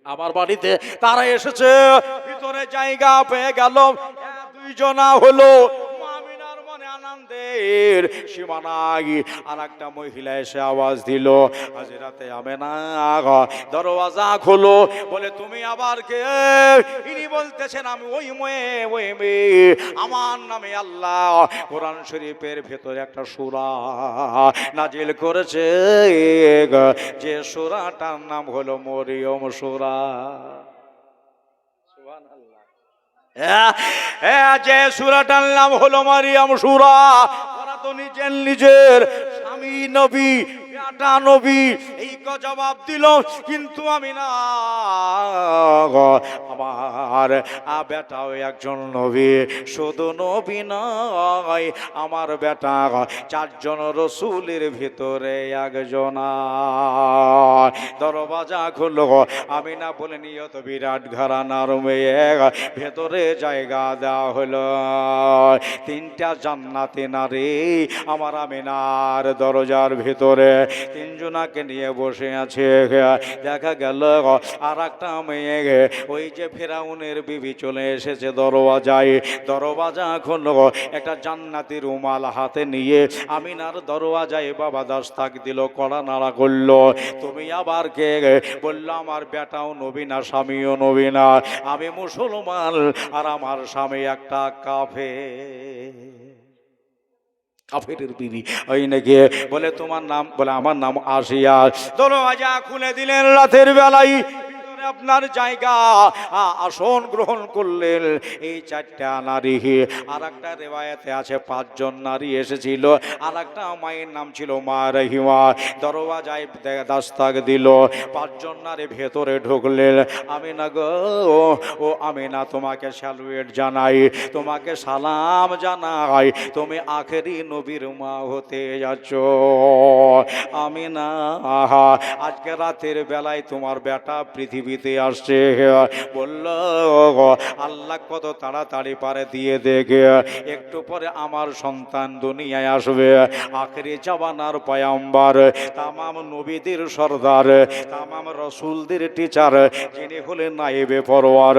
আমার বাড়িতে তারা এসেছে, ভিতরে জায়গা পেয়ে গেল। দুইজনা হলো, আমিনার মনে আনন্দের সীমানাই। আর একটা মহিলা এসে আওয়াজ দিল, হাজিরাতে আমিনা দরওয়াজা খোলো। বলে তুমি আবার কে? ইনি বলতেছেন, আমি ওই মেয়ে, আমার নামে আল্লাহ কোরআন শরীফের ভেতরে একটা সূরা নাজিল করেছে, যে সূরাটার নাম হলো মরিয়ম সূরা। যে সূরাটার নাম হলো মারিয়াম সূরা। ওরা তো নিজের স্বামী নবী, বেটা নবী, এই জবাব দিল। কিন্তু আমি না, আমার বেটাও একজন নবী, শুধু নবী নয়, আমার বেটা 4 জন রসুলের ভিতরে একজন। দরওয়াজা খুলল, আমি না বলে নিয়ত বিরাট ঘরানার মেয়ে, ভেতরে জায়গা দেওয়া হলো। 3টা জান্নাতি নারী আমার আমিনার দরজার ভিতরে 3 জনাকে নিয়ে বসে আছে। দেখা গেল আর একটা মেয়ে, ওই যে ফেরাউনের বিবি চলে এসেছে দরওয়াজায়, দরওয়াজা খুলল, একটা জান্নাতি রুমাল হাতে নিয়ে আমিনার দরওয়াজায় বাবা দস্তক দিল, কড়া নাড়া করলো। তুমি আবার কে? বলল, আমার বেটাও নবী না, স্বামীও নবী না, আমি মুসলমান, আর আমার স্বামী একটা কাফের। কাফেরের বিবি ওই নাকি বলে তোমার নাম, বলে আমার নাম আসিয়া। দরওয়াজা খুলে দিলেন রাতের বেলায়, আপনার জায়গা আসন গ্রহণ করলেন এই চারটা নারী। আর একটা রেওয়ায়েতে আছে 5 জন নারী এসেছিল, আর একটা মায়ের নাম ছিল মা রহিমা। দরওয়াজায় দাস্তাক দিল, 5 জন নারী ভেতরে ঢুকলেন। আমিনা গো, ও আমিনা, তোমাকে স্যালুয়েট জানাই, তোমাকে সালাম জানাই, তুমি আখেরি নবীর মা হতে যাচ্ছ। আমিনা, আজকে রাতের বেলায় তোমার বেটা পৃথিবীতে আসছে। বলল আল্লাহ কত তাড়াতাড়ি পারে দিয়ে দেখে, একটু পরে আমার সন্তান দুনিয়ায় আসবে। আখেরি জামানার পয়গম্বর, তামাম নবীদের সরদার, তামাম রসুলদের টিচার, যিনি হলেন নায়েবে পরওয়ার।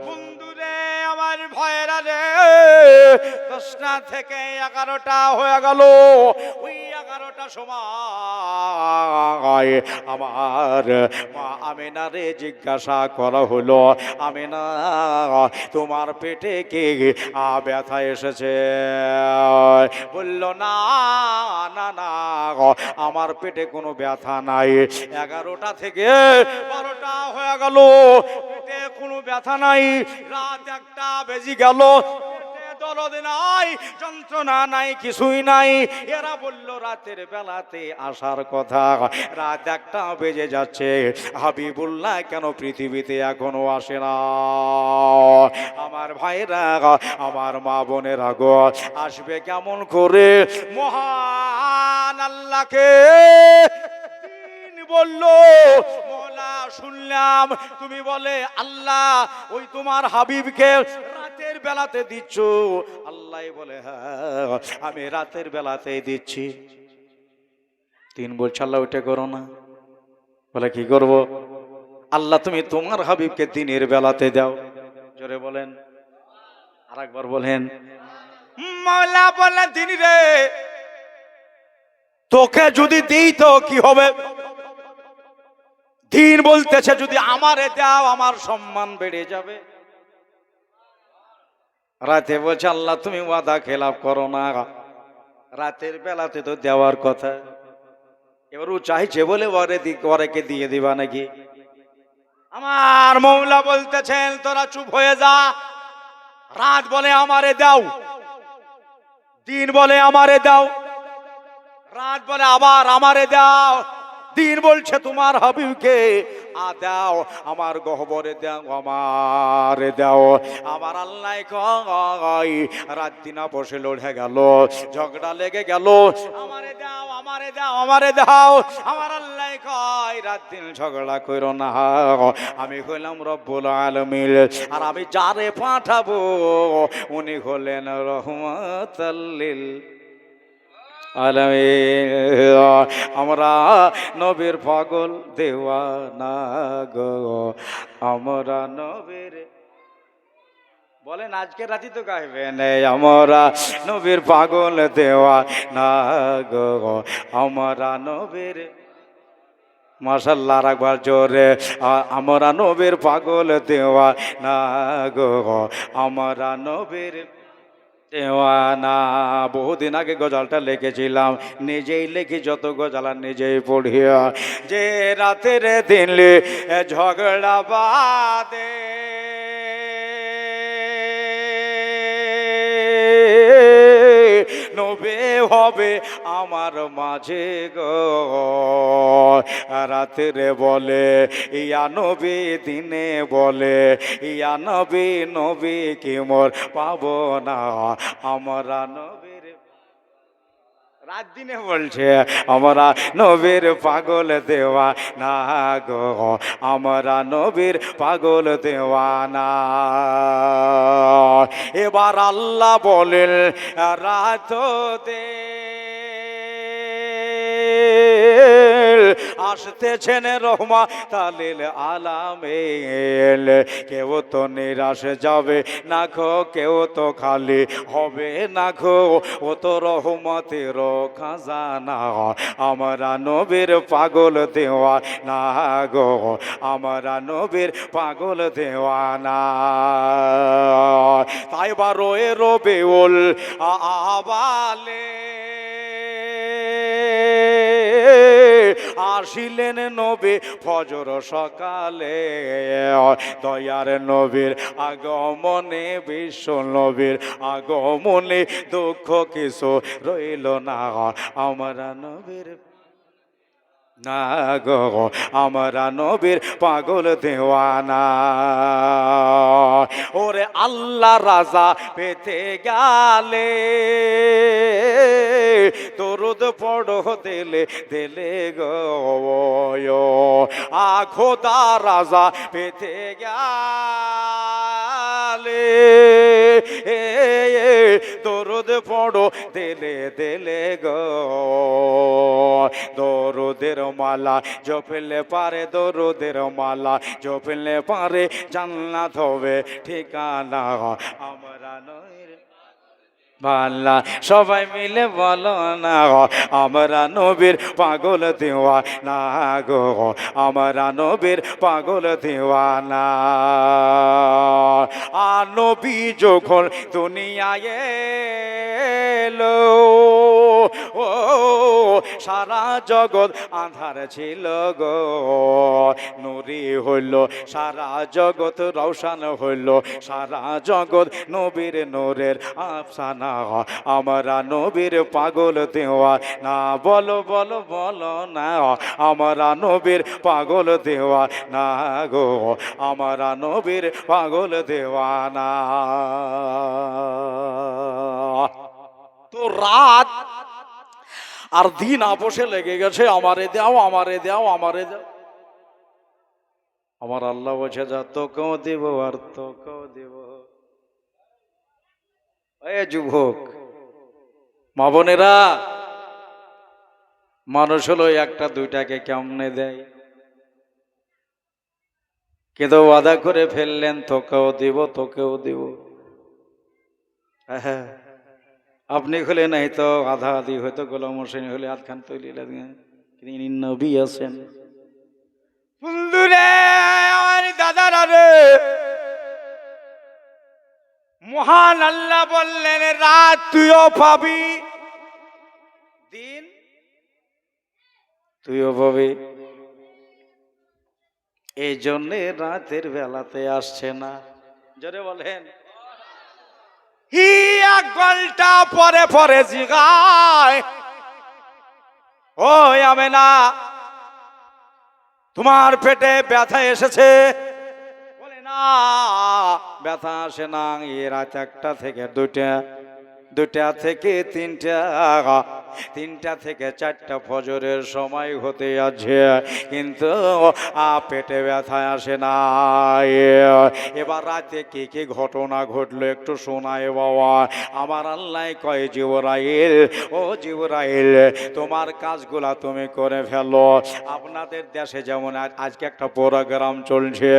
বন্ধুরে আমার ভয়েরা রে, 10টা থেকে 11টা হয়ে গেল। ওই 11টা সময় আমার মা আমিনারে জিজ্ঞাসা করা হলো, আমিনা তোমার পেটে কে ব্যথা এসেছে? বলল না না না, আমার পেটে কোনো ব্যথা নাই। 11টা থেকে 12টা হয়ে গেল, পেটে কোনো ব্যথা নাই। রাত 1টা বেজে গেল, দরদ নাই, যন্ত্রণা নাই, কিছুই নাই। এরা বলল রাতের বেলাতে আসার কথা, রাত 1টা বেজে যাচ্ছে, হাবিবুল্লাহ কেন পৃথিবীতে এখনো আসে না? আমার ভাইরা, আমার মা বোনেরা গো, আসবে কেমন করে? মহান আল্লাহকে বলল, মোলা শুনলাম তুমি বলে আল্লাহ ওই তোমার হাবিবকে রাতের বেলাতে দিচ্ছ। আল্লাহ বলে হ্যাঁ, আমি রাতের বেলাতে দিচ্ছি। 3 বলছে আল্লাহ ওইটা করো না। বলে কি করব? আল্লাহ তুমি তোমার হাবিবকে দিনের বেলাতে দাও। জোরে বলেন, আরেকবার বলেন। মাওলা বলে দিন রে, তোকে যদি দিই তো কি হবে? দিন বলতেছে যদি আমারে দাও আমার সম্মান বেড়ে যাবে। রাতে বলছে আল্লাহ তুমি ওয়াদা খেলাফ করো না, রাতের বেলাতে তো দেওয়ার কথা। এবার ও চাইছে বলে ওরেকে দিয়ে দিবা নাকি? আমার মৌলা বলতেছেন তোরা চুপ হয়ে যা। রাত বলে আমারে দাও, দিন বলে আমারে দাও, রাত বলে আবার আমারে দাও, দিন বলছে তোমার হাবিবকে দাও, আমার গহবরে দাও, আমারে দাও। আমার আল্লাহ কয় রাত দিনা বসে লড়ে গেল, ঝগড়া লেগে গেল, আমারে দাও, আমারে দাও, আমারে দাও। আমার আল্লাহ কয় রাত দিন ঝগড়া কইরো না, আমি হইলাম রব্বুল আলামিন, আর আমি যারে পাঠাবো উনি হলেন রহমাতাল লিল আলামিন। আমরা নবীর পাগল দেওয়ানা গো, আমরা নবীর, বলেন আজকে রাতি তো গাইবেন, আমরা নবীর পাগল দেওয়ানা গো, আমরা নবীর, মাশাআল্লাহ রাখবার জোরে, আমরা নবীর পাগল দেওয়ানা গো, আমরা নবীর দেওয়ানা। বহুদিন আগে গজলটা লিখেছিলাম, নিজেই লিখি যত গজল আর নিজেই পড়িয়া। যে রাতের দিলে ঝগড়া বাদে, নবে হবে আমার মাঝে গো, রাতের বলে ইয়া নবী, দিনে বলে ইয়া নবী, নবী কি মোর পাবো না, আমরা নবীর, রাত দিনে বলছে আমরা নবীর পাগল দেওয়া না গো, আমরা নবীর পাগল দেওয়ানা। এবার আল্লাহ বলেন রাত দে আসতেছেন রহমাতাল লিল আলামিন, কেউ তো নিরাশ যাবে না খো, কেউ তো খালি হবে না খো, ও তো রহমতের খাজানা, আমরা নবীর পাগল দেওয়ানা গো, আমরা নবীর পাগল দেওয়ানা। তাই বা রোয়ে রবিউল আবালে আসিলেন নবী ফজর সকালে, দয়ার নবীর আগমনে বিশ্ব নবীর আগমনে দুঃখ কিছু রইল না, আমরা নবীর না গো, আমরা নবীর পাগল দেওয়ানা। ওরে আল্লাহ রাজা পেতে গেলে দরুদ পড়ো দিলে দিলে গো, খোদা রাজা পেতে গেলে দরুদ পড়ো দিলে দিলে গো, দরুদের মালা জপলে পারে, দরুদের মালা জপলে পারে জান্নাত হবে ঠিকানা, আমরা নই বালা। সবাই মিলে বলো না, আমরা নবীর পাগল দেওয়ানা গো, আমরা নবীর পাগল দেওয়ানা। আর নবী যখন দুনিয়ায় এলো, ও সারা জগৎ আধার ছিল গো, নূরি হইল সারা জগৎ, রওশন হইল সারা জগৎ নবীর নূরের আফসানা, আমরা নবীর পাগল দেওয়া না। বলো বলো বলো না, আমরা নবীর পাগল দেওয়া না গো, আমরা নবীর পাগল দেওয়া না। তো রাত আর দিন আপোষে লেগে গেছে, আমারে দাও আমারে দাও আমারে দাও। আমার আল্লাহ বলছে যা তোকেও দেব আর তোকেও দেব। এ যুবক মা বোনেরা, মানুষ হলো একটা দুইটাকে কেমনে দেয়, কিন্তু ওয়াদা করে ফেললেন তোকেও দিব তোকেও দিব। হ্যাঁ, আপনি হলে নাই তো আধা আধি হয়তো, গোলাম হোসেন হলে আধখান তৈরি তিনি নবী আছেন। বন্ধুরে আমার দাদারা রে, মহান আল্লাহ বললেন রাত তুইও পাবি, দিন তুইও পাবি। এই জন্যে রাতের বেলাতে আসছে না। জোরে বলেন। এক ঘন্টা পরে পরে জিগায়, ওই আমেনা তোমার পেটে ব্যথা এসেছে? বলে না, ব্যথা আসে না, এই রাত 1টা থেকে 2টা, 2টা থেকে 3টা, 3টা থেকে 4টা ফজরের সময় হতে আছে, কিন্তু পেটে ব্যথা আসে না। এবার রাতে কি কি ঘটনা ঘটলো একটু শোনায় বাবা। আমার আল্লাহ কয় জিবরাইল, ও জিবরাইল তোমার কাজগুলা তুমি করে ফেলো। আপনাদের দেশে যেমন আজকে একটা প্রোগ্রাম চলছে,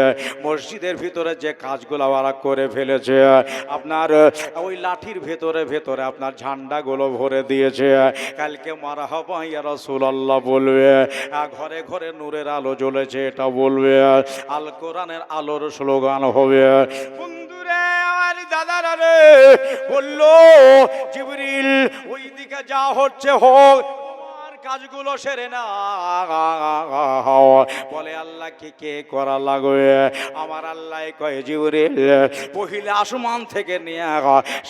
মসজিদের ভিতরে যে কাজগুলা ওরা করে ফেলেছে, আপনার ওই লাঠির ভেতরে ভেতরে আপনার ঝান্ডাগুলো ভরে দিয়েছে। কালকে মারহাবা ইয়া রাসূলুল্লাহ বলবে, ঘরে ঘরে নূরের আলো জ্বলেছে এটা বলবে, আল কোরআনের আলোর স্লোগান হবে। বন্ধুরে আমার দাদারা রে, বললো জিবরিল ওই দিকে যা হচ্ছে হোক, কাজগুলো সেরে না। বলে আল্লাহ কি কে করা লাগবে? আমার আল্লাহ কয় জিবরিল পহিলা আসমান থেকে নিয়ে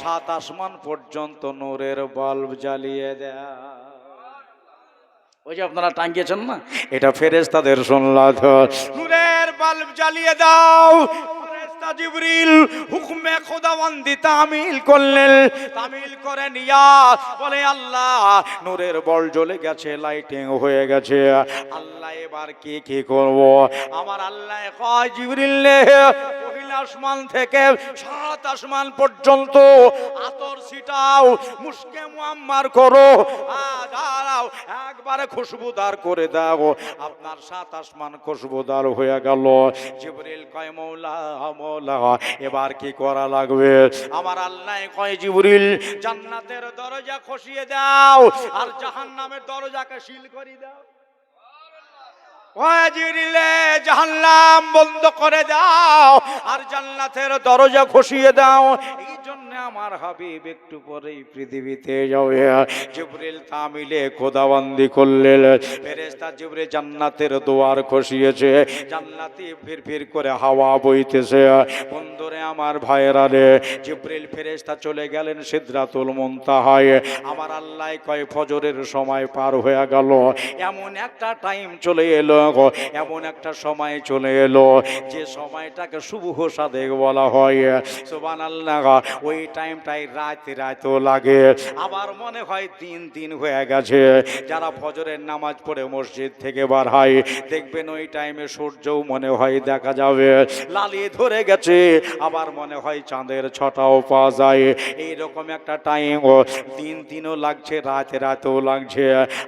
7 আসমান পর্যন্ত নূরের বাল্ব জ্বালিয়ে দেয়। ওই যে আপনারা টাঙ্গিয়েছেন না, এটা ফেরেশতাদের সুন্নাত, নূরের বাল্ব জ্বালিয়ে দাও। জিবরিল হুকমে খোদাবন্দি তামিল করলেন, তামিল করে নিয়া বলে আল্লাহ নূরের বল জ্বলে গেছে, লাইটিং হয়ে গেছে, আল্লাহ এবার কি কি করব? আমার আল্লাহ কয় জিবরিল পহিলা আসমান থেকে 7 আসমান পর্যন্ত আতর ছিটাও, মুশকে মুআম্মার করো, দাও একবারে খুশবুদার করে দাও। আপনার 7 আসমান খুশবুদার হয়ে গেল। জিবরিল কয় মওলা মওলা এবার কি করা লাগবে? আমার আল্লাহ কয় জিবরিল জান্নাতের দরজা খসিয়ে দাও আর জাহান্নামের দরজাকে সিল করে দাও। জাহান্নাম বন্ধ করে দাও আর জান্নাতের দরজা খসিয়ে দাও। এই জন্য আমার হাবিব একটু পরেই পৃথিবীতে যাবে। জিবরিল তামিলে খোদাবন্দি করলেন, ফেরেশতা জিবরিল জান্নাতের দুয়ার খসিয়েছে, জান্নাতি ফিরফির করে হাওয়া বইতেছে। বন্ধুরে আমার ভাইয়েরা রে, জিবরিল ফেরেশতা চলে গেলেন সিদরাতুল মুনতাহায়। আমার আল্লাহ কয় ফজরের সময় পার হয়ে গেল, এমন একটা টাইম চলে এলো, এমন একটা সময় চলে এলো যে সময়টাকে শুভ সাদেক বলা হয়। সুবহানাল্লাহ। ওই টাইমটাই রাতও লাগে, আবার মনে হয় দিন হয়ে গেছে। যারা ফজরের নামাজ পড়ে মসজিদ থেকে বার হয়, দেখবেন ওই টাইমে সূর্যও মনে হয় দেখা যাবে, লালিয়ে ধরে গেছে, আবার মনে হয় চাঁদের ছটাও পাওয়া যায়। এইরকম একটা টাইম, দিনও লাগছে, রাতেও লাগছে।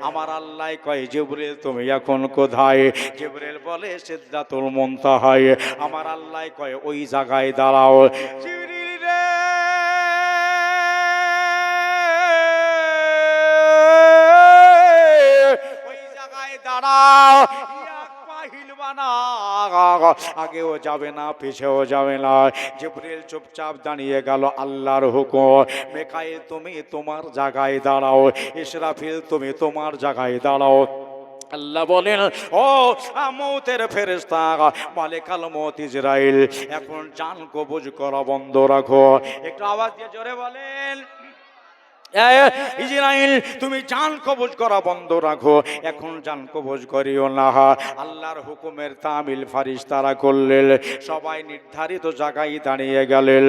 আমার আল্লাহ কয় জিবরিল তুমি এখন কোথায়? জিবরিল বলে সিদরাতুল মুনতাহায়। আমার আল্লাহ কয় ওই জায়গায় দাঁড়াও। জিবরিল রে, ওই জায়গায় দাঁড়াও, আগেও যাবে না, পিছেও যাবে না। জিবরিল চুপচাপ দাঁড়িয়ে গেল। আল্লাহর হুকুম, মিকাইল তুমি তোমার জায়গায় দাঁড়াও, ইসরাফিল তুমি তোমার জায়গায় দাঁড়াও। আল্লাহ বলেন, ও মৌতের ফেরেশতা মালিকাল মউত ইসরাইল, এখন জান কবজ করা বন্ধ রাখো। একটু আওয়াজ দিয়ে জোরে বলেন, ইসরাইল তুমি জান কবজ করা বন্ধ রাখো, এখন জান কবজ করিও না। আল্লাহর হুকুমের তামিল ফারিস্তারা করলেন, সবাই নির্ধারিত জায়গায় দাঁড়িয়ে গেলেন।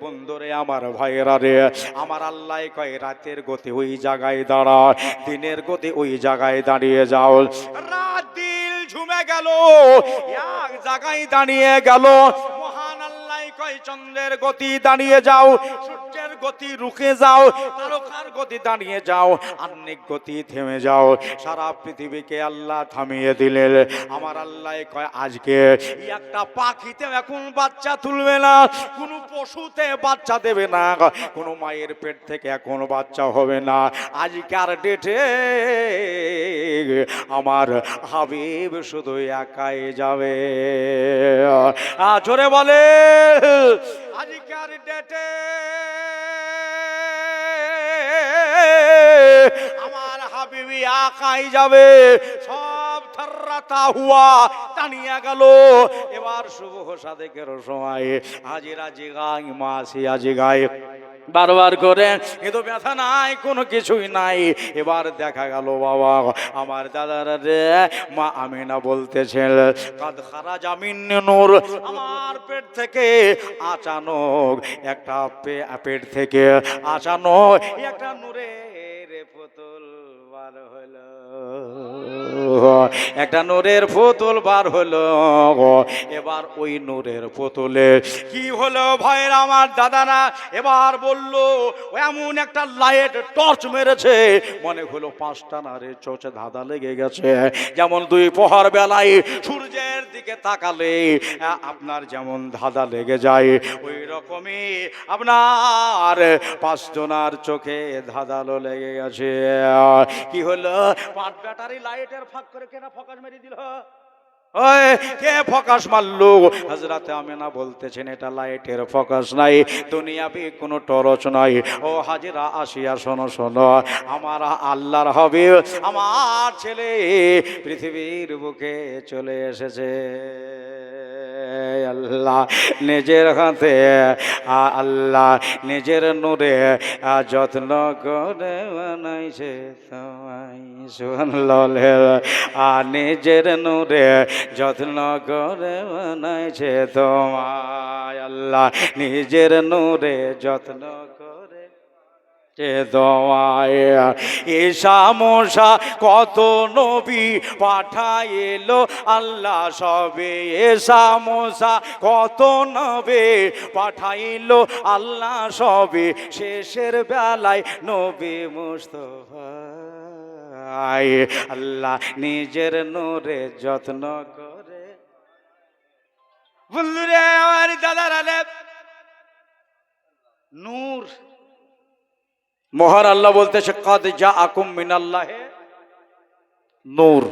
বন্ধুরে আমার ভাইয়েরা রে, আমার আল্লাহ কয় রাতের গতি ওই জায়গায় দাঁড়া, দিনের গতি ওই জায়গায় দাঁড়িয়ে যাও। রাত দিন ঝুমে গেল, এক জায়গায় দাঁড়িয়ে গেল। মহান আল্লাহ কয় চন্দ্রের গতি দাঁড়িয়ে যাও, সূর্যের গতি রুখে যাও, তারকার গতি দাঁড়িয়ে যাও, আহ্নিক গতি থেমে যাও। সারা পৃথিবীকে আল্লাহ থামিয়ে দিলেন। আমার আল্লাহ কয় আজকে একটা পাখিতে এখন বাচ্চা তুলবে না, কোনো পশুতে বাচ্চা দেবে না, কোনো মায়ের পেট থেকে এখন বাচ্চা হবে না। আজকের ডেটে আমার হাবিব শুধু একাই যাবে। জোরে বলে, আজকের ডেটে আমার হাবিবি একাই যাবে। সব থাররাতা হুয়া টানিয়া গেল। এবার শুভ সাদেকের সময় হাজিরা জিগাই মাসি আজিগাই বারবার করে, কিন্তু ব্যথা নাই, কোনো কিছুই নাই। এবার দেখা গেল বাবা আমার দাদারা রে, মা আমিনা বলতেছেন কাদ খারাজা মিন নূর, আমার পেট থেকে আচানক একটা পেট থেকে আচানক একটা নূরের পুতুল বার হলো, একটা নূরের পুতুল বার হলো। এবার ওই নূরের পুতুলে কি হলো ভাইরা আমার দাদারা, এবার বললো এমন একটা লাইট টর্চ মেরেছে, মনে হলো 5টা নারে চোখে ধাঁধা লেগে গেছে। যেমন দুই প্রহর বেলায় সূর্যের দিকে তাকালে আপনার যেমন ধাঁধা লেগে যায়, ওই রকমই আপনার 5 জনার চোখে ধাঁধালো লেগে গেছে। কি হলো, 5 ব্যাটারি লাইটের ফাঁক করে কেনা ফোকাস মেরে দিল। কে ফোকাস মারলো? হযরতে আমিনা বলতেছেন এটা লাইটের ফোকাস নাই, দুনিয়াবি কোনো টর্চ নাই। ও হাজিরা আসিয়া শোনো শোনো, আমার আল্লাহর হাবিব আমার ছেলে পৃথিবীর বুকে চলে এসেছে। আল্লাহ নিজের হাতে, আল্লাহ নিজের নূরে যত্ন করে বানাইছে তোমায়। সুবহানাল্লাহ। নিজের নূরে যত্ন করে বানাইছে তোমায়। আল্লাহ নিজের নূরে যত্ন করে তোমায়। ঈসা মুসা কত নবী পাঠাইলো আল্লাহ সবে, ঈসা মুসা কত নবী পাঠাইলো আল্লাহ সবে, শেষের বেলায় নবী মুস্তাফা আল্লাহ নিজের নূরে যত্ন করে। বন্ধুরে আমার দাদারা, নূর মহান আল্লাহ বলতেছে কাদ জাআকুম মিনাল্লাহি নূর।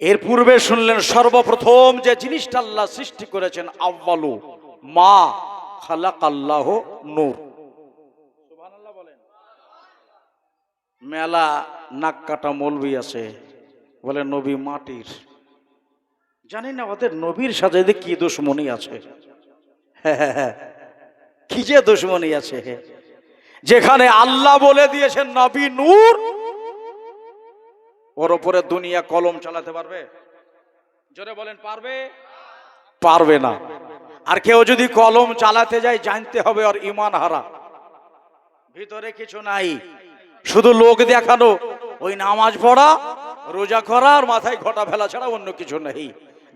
এর পূর্বে শুনলেন সর্বপ্রথম যে জিনিসটা আল্লাহ সৃষ্টি করেছেন আউয়ালু মা খালাকাল্লাহু নূর। সুবহানাল্লাহ বলেন। মেলা নাক কাটা মৌলবি আছে, বলে নবী মাটির। জানি না ওদের নবীর সাথে যে কি দুশ্মনী আছে, কি যে দুশ্মনী আছে। যেখানে আল্লাহ বলে দিয়েছেন নবী নূর, ওর উপরে দুনিয়া কলম চালাতে পারবে? জোরে বলেন, পারবে? পারবে না। আর কেউ যদি কলম চালাতে যায়, জানতে হবে ওর ঈমান হারা, ভিতরে কিছু নাই, শুধু লোক দেখানো, ওই নামাজ পড়া, রোজা করা আর মাথায় ঘটা ফেলা ছাড়া অন্য কিছু নেই।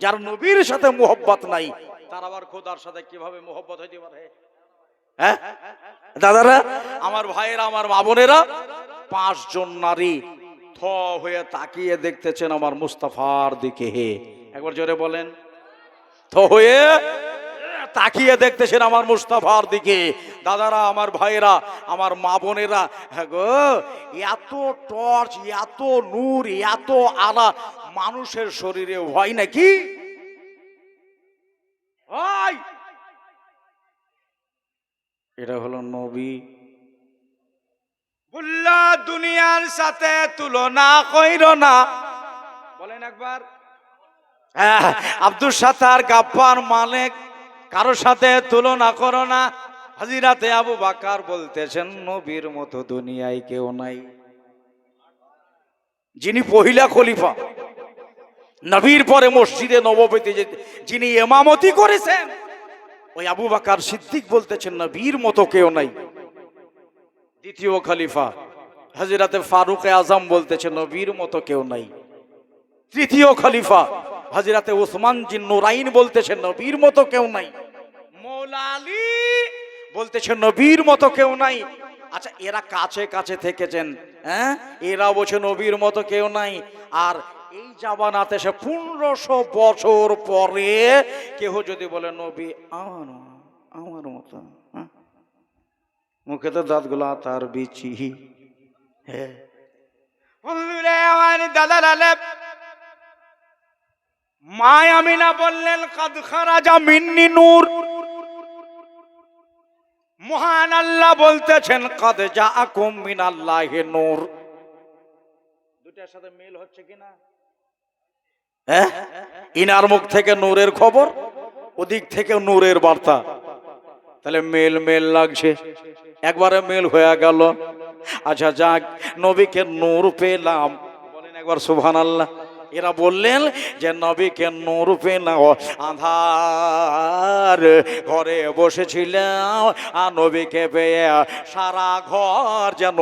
যার নবীর সাথে মোহব্বত নাই, তার আবার খোদার সাথে কিভাবে মোহব্বত হইতে পারে? হ্যাঁ দাদারা, আমার ভাইয়েরা, আমার মা বোনেরা, 5 জন নারী থ হয়ে তাকিয়ে দেখতেছেন আমার মুস্তাফার দিকে। হে, একবার জোরে বলেন, থ হয়ে তাকিয়ে দেখতেছেন আমার মুস্তাফার দিকে। দাদারা, আমার ভাইয়েরা, আমার মা বোনেরা, হ্যাঁ গো, এত টর্চ, এত নূর, এত আলা মানুষের শরীরে হয় নাকি? এটা হলো নবী। বুল্লা দুনিয়ার সাথে তুলনা কইরো না, বলেন একবার। আব্দুল সাত্তার, গাফফার, মালিক, কারোর সাথে তুলনা করো না। হযরতে আবু বকর বলতেছেন, নবীর মতো দুনিয়ায় কেউ নাই। যিনি পহিলা খলিফা, নবীর পরে মসজিদে নববীতে যিনি ইমামতি করেছেন, ওই আবু বকর সিদ্দিক বলতেছেন, নবীর মতো কেউ নাই। দ্বিতীয় খলিফা হযরতে ফারুক আজম বলতেছেন, নবীর মতো কেউ নাই। তৃতীয় খলিফা হযরতে উসমান জিন নুরাইন বলতেছেন, নবীর মতো কেউ নাই। মৌলা আলী বলতেছেন, নবীর মতো কেউ নাই। আচ্ছা, এরা কাছে কাছে থেকেছেন, হ্যাঁ, এরা বলছে নবীর মতো কেউ নাই। আর এই জামানাতে সে 1500 বছর পরে কেউ যদি বলে নবী আমার মতো, মুখে তো দাঁতগুলো তার বিচি। হ্যাঁ, দাদা মা আমিনা বললেন, কাদ খারাজা মিন্নি নূর। মহান আল্লাহ বলতেছেন, কাদ জাআকুম মিনাল্লাহি নূর। দুটার সাথে মিল হচ্ছে কিনা? হ্যাঁ, ইনার মুখ থেকে নূরের খবর, ওদিক থেকে নূরের বার্তা, তাহলে মেল মেল লাগছে, একবারে মেল হয়ে গেল। আচ্ছা যাক, নবীকে নূর পেলাম, বলেন একবার সুবহানাল্লাহ। এরা বললেন যে নবীকে নূর পেলাম, আঁধার ঘরে বসেছিলাম, আর নবীকে পেয়ে সারা ঘর যেন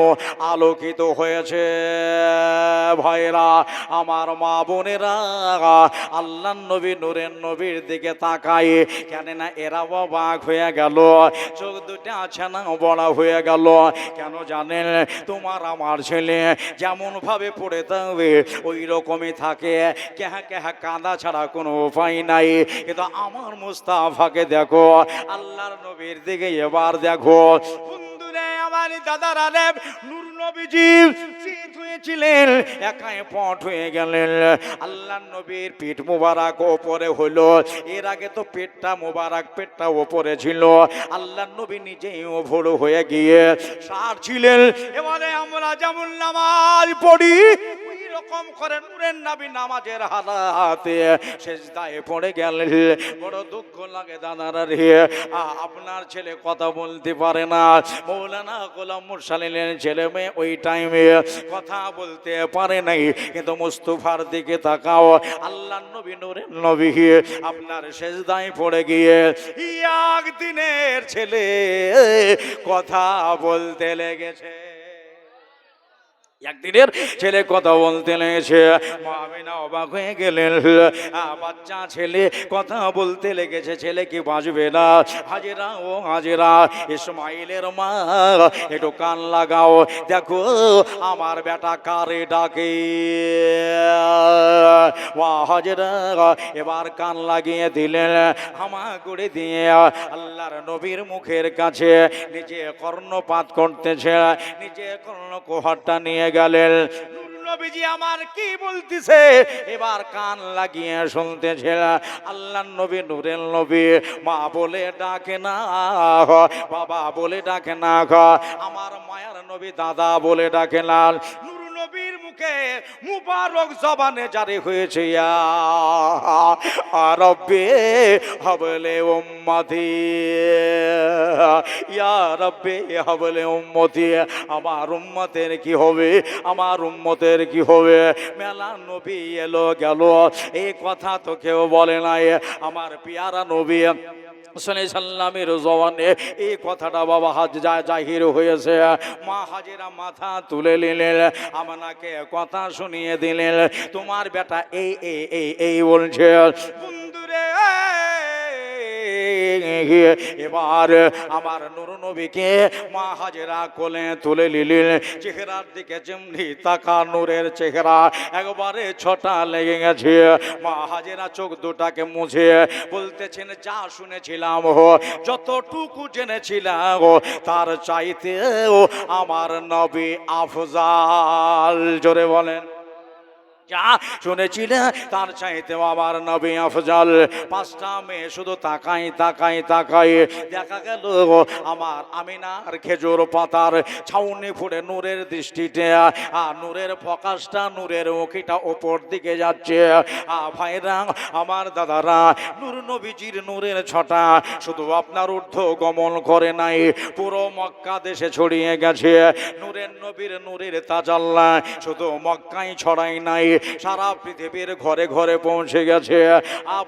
আলোকিত হয়েছে। ভাইরা, আমার মা বোনেরা, আল্লাহর নবী, নূরের নবীর দিকে তাকায়, কেন না এরা অবাক হয়ে গেল, চোখ দুটা ছানা বড়া হয়ে গেল। কেন জানেন? তোমার আমার ছেলে যেমন ভাবে পড়ে থাকবে ওই রকমই থাকে, কেহা কেহা কাঁদা ছাড়া কোনো উপায় নাই। কিন্তু আমার মুস্তাফাকে দেখো, আল্লাহর নবীর দিকে এবার দেখো। বন্ধুরে আমার, দাদারা, নূর নবীজি শীত হয়েছিলেন, একাই পট হয়ে গেলেন। আল্লাহর নবীর পিঠ মোবারক ওপরে হলো, এর আগে তো পেটটা মোবারক, পেটটা ওপরে ছিল। আল্লাহর নবী নিজেই ওপর হয়ে গিয়ে সার ছিলেন। এবারে আমরা যেমন নামাজ পড়ি, রকম করে নূরের নবী নামাজের হালাতে সেজদায় পড়ে গেলেন। বড় দুঃখ লাগে দাদারা রে, আপনার ছেলে কথা বলতে পারে না। মৌলানা গোলাম মুরসালিনের ছেলে মেয়ে ওই টাইমে কথা বলতে পারে নাই, কিন্তু মুস্তাফার দিকে তাকাও, আল্লাহর নবী, নূরের নবী আপনার সেজদায় পড়ে গিয়ে একদিনের ছেলে কথা বলতে লেগেছে। একদিনের ছেলে কথা বলতে লেগেছে। মা আমিনা অবাক হয়ে গেলেন, বাচ্চা ছেলে কথা বলতে লেগেছে, ছেলে কি বাঁচবে না? হাজেরা, ও হাজেরা, ইসমাইলের মা, একটু কান লাগাও, দেখো আমার বেটা কারে ডাকে। হাজেরা এবার কান লাগিয়ে দিলেন, হামা করে দিয়ে আল্লাহর নবীর মুখের কাছে নিজে কর্ণপাত করতেছে, নিজে কর্ণকুহরটা নিয়ে গেলেন। নবীজি আমার কি বলতেছে এবার কান লাগিয়ে শুনতেছে। আল্লাহর নবী নূরের নবী মা বলে ডাকে না, বাবা বলে ডাকে না, আমার মায়ার নবী দাদা বলে ডাকে না। নূর নবীর মুখে মুবারক জবানে জারি হয়েছে ইয়া রব্বি হাবলে উম্মতি, ইয়া রব্বি হাবলে উম্মতি। আমার উম্মতের কি হবে, আমার উম্মতের কি হবে? মেলা নবী এলো গেল, এই কথা তো কেউ বলে নাই। আমার পিয়ারা নবী সাল্লামের জবানে এই কথাটা বাবা জাহির হয়েছে। মা হাজেরা মাথা তুলে নিলেন, আমাকে কথা শুনিয়ে দিলেন, তোমার বেটা এই এই এই এই বলছে। বন্ধুরে এবার আমার নূর নবীকে মা হাজেরা কোলে তুলে নিলেন। চেহারার দিকে যেমনি তাকা, নূরের চেহারা একবারে ছটা লেগে গেছে। মা হাজেরা চোখ দুটাকে মুছে বলতেছেন, যা শুনেছিলাম যতটুকু জেনেছিলাম তার চাইতেও আমার নবী আফজাল। জোরে বলেন, যা শুনেছিলেন তার চাইতে আমার নবী আফজাল। পাঁচটা মেয়ে শুধু তাকাই তাকাই তাকাই, দেখা গেল আমার আমিনার খেজুর পাতার ছাউনি ফুড়ে নূরের দৃষ্টিতে আর নূরের প্রকাশটা, নূরের মুখিটা ওপর দিকে যাচ্ছে। ভাইরা আমার দাদারা, নূর নবীজির নূরের ছটা শুধু আপনার ঊর্ধ্ব গমন করে নাই, পুরো মক্কা দেশে ছড়িয়ে গেছে। নূরের নবীর নূরের তাজাল্লা শুধু মক্কায় ছড়াই নাই, সারা পৃথিবীর ঘরে ঘরে পৌঁছে গেছে।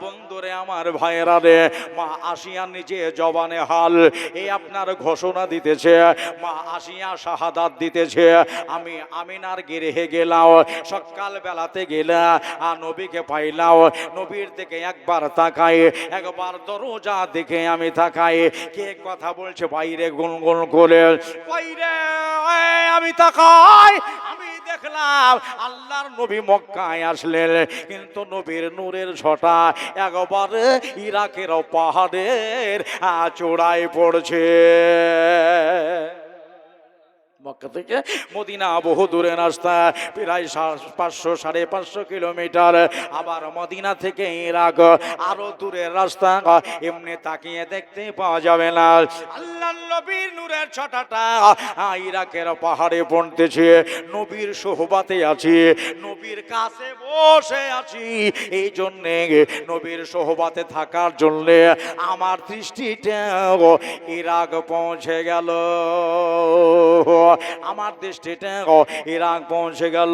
বন্ধুরে আমার ভাইয়েরা রে, মা আসিয়া নিজে জবানে হাল এই আপনার ঘোষণা দিতেছে, মা আসিয়া শাহাদাত দিতেছে, আমি আমিনার গৃহে গেলাম, সকাল বেলাতে গেলাম, নবীকে পাইলাম, নবীর দিকে একবার তাকাই, একবার দরজা দিকে আমি তাকাই, কে কথা বলছে বাইরে গুনগুন করে, বাইরে আমি তাকাই, আমি দেখলাম আল্লাহর নবী মক্কায় আসলেন, কিন্তু নবীর নূরের ছটা একবারে ইরাকের পাহাড়ের চূড়ায় পড়ছে। মক্কা থেকে মদিনা বহু দূরের রাস্তা, প্রায় 500-550 কিলোমিটার। আবার মদিনা থেকে ইরাক আরো দূরের রাস্তা, এমনি তাকিয়ে দেখতে পাওয়া যাবে না। আল্লাহর নবীর নূরের ছটাটা ইরাকের পাহাড়ে পড়তেছে, নবীর সোহবাতে আছি, নবীর কাছে বসে আছি, এই জন্যে নবীর সোহবাতে থাকার জন্যে আমার দৃষ্টিটা ইরাক পৌঁছে গেল, আমার দৃষ্টিতে ইরাক পৌঁছে গেল।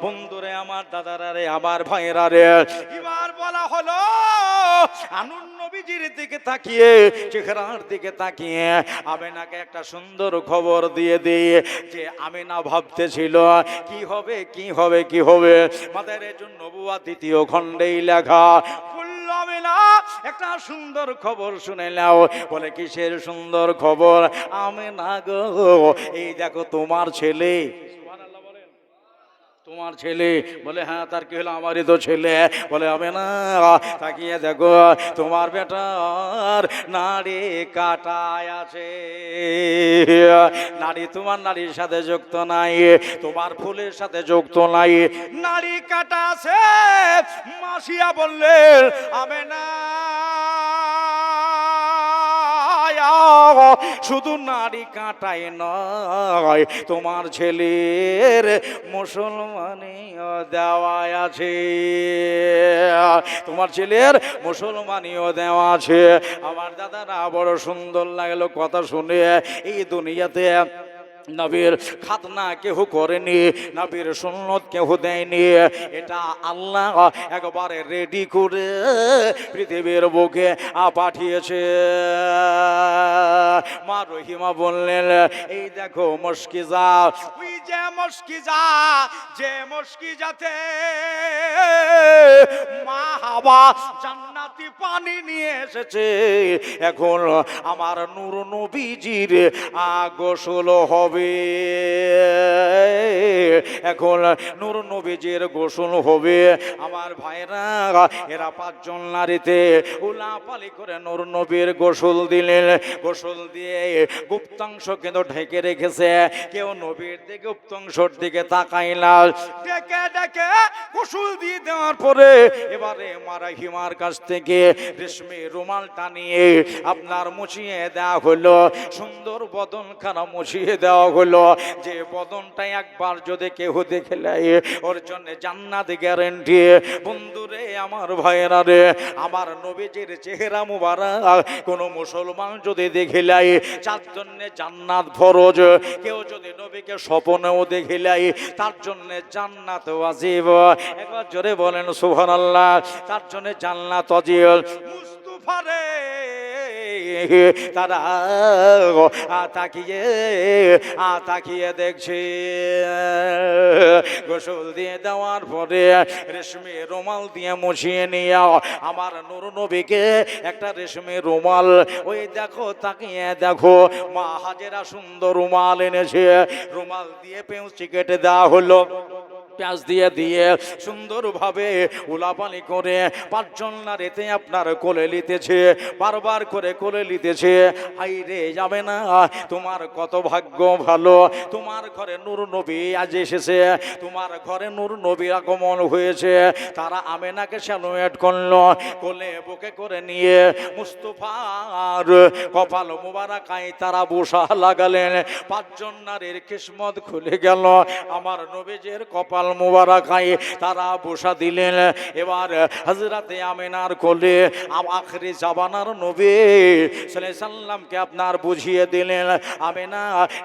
বন্ধুরে আমার দাদারা রে, আমার ভাইরা রে, এবার বলা হলো আনুন নবীজির দিকে তাকিয়ে, চেহারার দিকে তাকিয়ে আমিনাকে একটা সুন্দর খবর দিয়ে দিয়ে যে আমিনা ভাবতেছিল কি হবে কি হবে কি হবে। মাদারে নবুয়া দ্বিতীয় খণ্ডেই লেখা, একটা সুন্দর খবর শুনে নাও। বলে কিসের সুন্দর খবর? আমিনা গো, এই দেখো তোমার ছেলে। তোমার ছেলে? বলে হ্যাঁ, তার কি হলো? আমারই তো ছেলে। বলে আমিনা তাকিয়ে দেখো, তোমার বেটার নাড়ি কাটায় আছে, নাড়ি তোমার নাড়ির সাথে যুক্ত নাই, তোমার ফুলের সাথে যুক্ত নাই, নাড়ি কাটা আছে। মাসিয়া বললেন আমিনা শুধু নাড়ি কাটাই নয়, তোমার ছেলের মুসলমানিও দেওয়া আছে, তোমার ছেলের মুসলমানিও দেওয়া আছে। আমার দাদারা বড় সুন্দর লাগলো কথা শুনে। এই দুনিয়াতে নবীর খাতনা কেহ করেনি, নবীর সুন্নত কেহ দেয়নি, এটা আল্লাহ একবারে রেডি করে পৃথিবীর বুকে পাঠিয়েছে। মা রহিমা বললেন, এই দেখো মস্কিজা, ওই যে মস্কিজা, যে মস্কিজাতে মা হাওয়া জান্নাত বালতি পানি নিয়ে এসেছে। এখন আমার নূর নবীজির গোসল হবে। এখন নূর নবীজির গোসল হবে। আমার ভাইরা, এরা পাঁচজন নারীতে উলাপালি করে নূর নবীর গোসল দিলেন। গোসল দিয়ে গুপ্তাংশ কিন্তু ঢেকে রেখেছে, কেউ নবীর দিকে গুপ্তাংশর দিকে তাকায় না। ডেকে ডেকে গোসল দিয়ে দেওয়ার পরে এবারে মারাহিমার কাছ থেকে রেশমি রুমালটা নিয়ে আপনার মুছিয়ে দেওয়া হলো। সুন্দর বদন খানা মুছিয়ে দেওয়া হলো। যে বদনটা একবার যদি কেউ দেখে নেয় ওর জন্য জান্নাত গ্যারান্টি। বন্ধুরে, আমার ভাইয়েরা রে, আমার নবীজির চেহারা মুবারক কোন মুসলমান যদি দেখে নেয় তার জন্য জান্নাত ফরজ। কেউ যদি নবীকে স্বপ্নেও দেখে নেয় তার জন্য জান্নাত ওয়াজিব। একবার জোরে বলেন সুবহানাল্লাহ। তার জন্য জান্নাত ওয়াজিব। মুস্তাফারে তারা তাকিয়ে দেখছে। গোসল দিয়ে দেওয়ার পরে রেশমি রুমাল দিয়ে মুছিয়ে নিয়ে আমার নূর নবীকে একটা রেশমি রুমাল, ওই দেখো তাকিয়ে দেখো, মা হাজেরা সুন্দর রুমাল এনেছে। রুমাল দিয়ে পেঁচি কেটে দেওয়া হলো। পেঁয়াজ দিয়ে দিয়ে সুন্দরভাবে উলাপালি করে পাঁচজন নারীতে আপনার কোলে নিতেছে, বারবার করে কোলে নিতেছে। হাই রে, যাবে না, তোমার কত ভাগ্য ভালো, তোমার ঘরে নূর নবী আজ এসেছে, তোমার ঘরে নূর নবীর আগমন হয়েছে। তারা আমেনাকে স্যালুয়েট করলো, কোলে বুকে করে নিয়ে মুস্তাফার কপাল মুবারাকায় তারা বসা লাগালেন। পাঁচজন নারীর কিসমত খুলে গেল। আমার নবীজির কপাল মুবারাকায় তারা বসা দিলেন। এবার হযরতে আমিনার কোলে আখরি জামানার নবী সাল্লাল্লাহু আলাইহি সাল্লামকে আপনার বুঝিয়ে দিলেন, আমিনা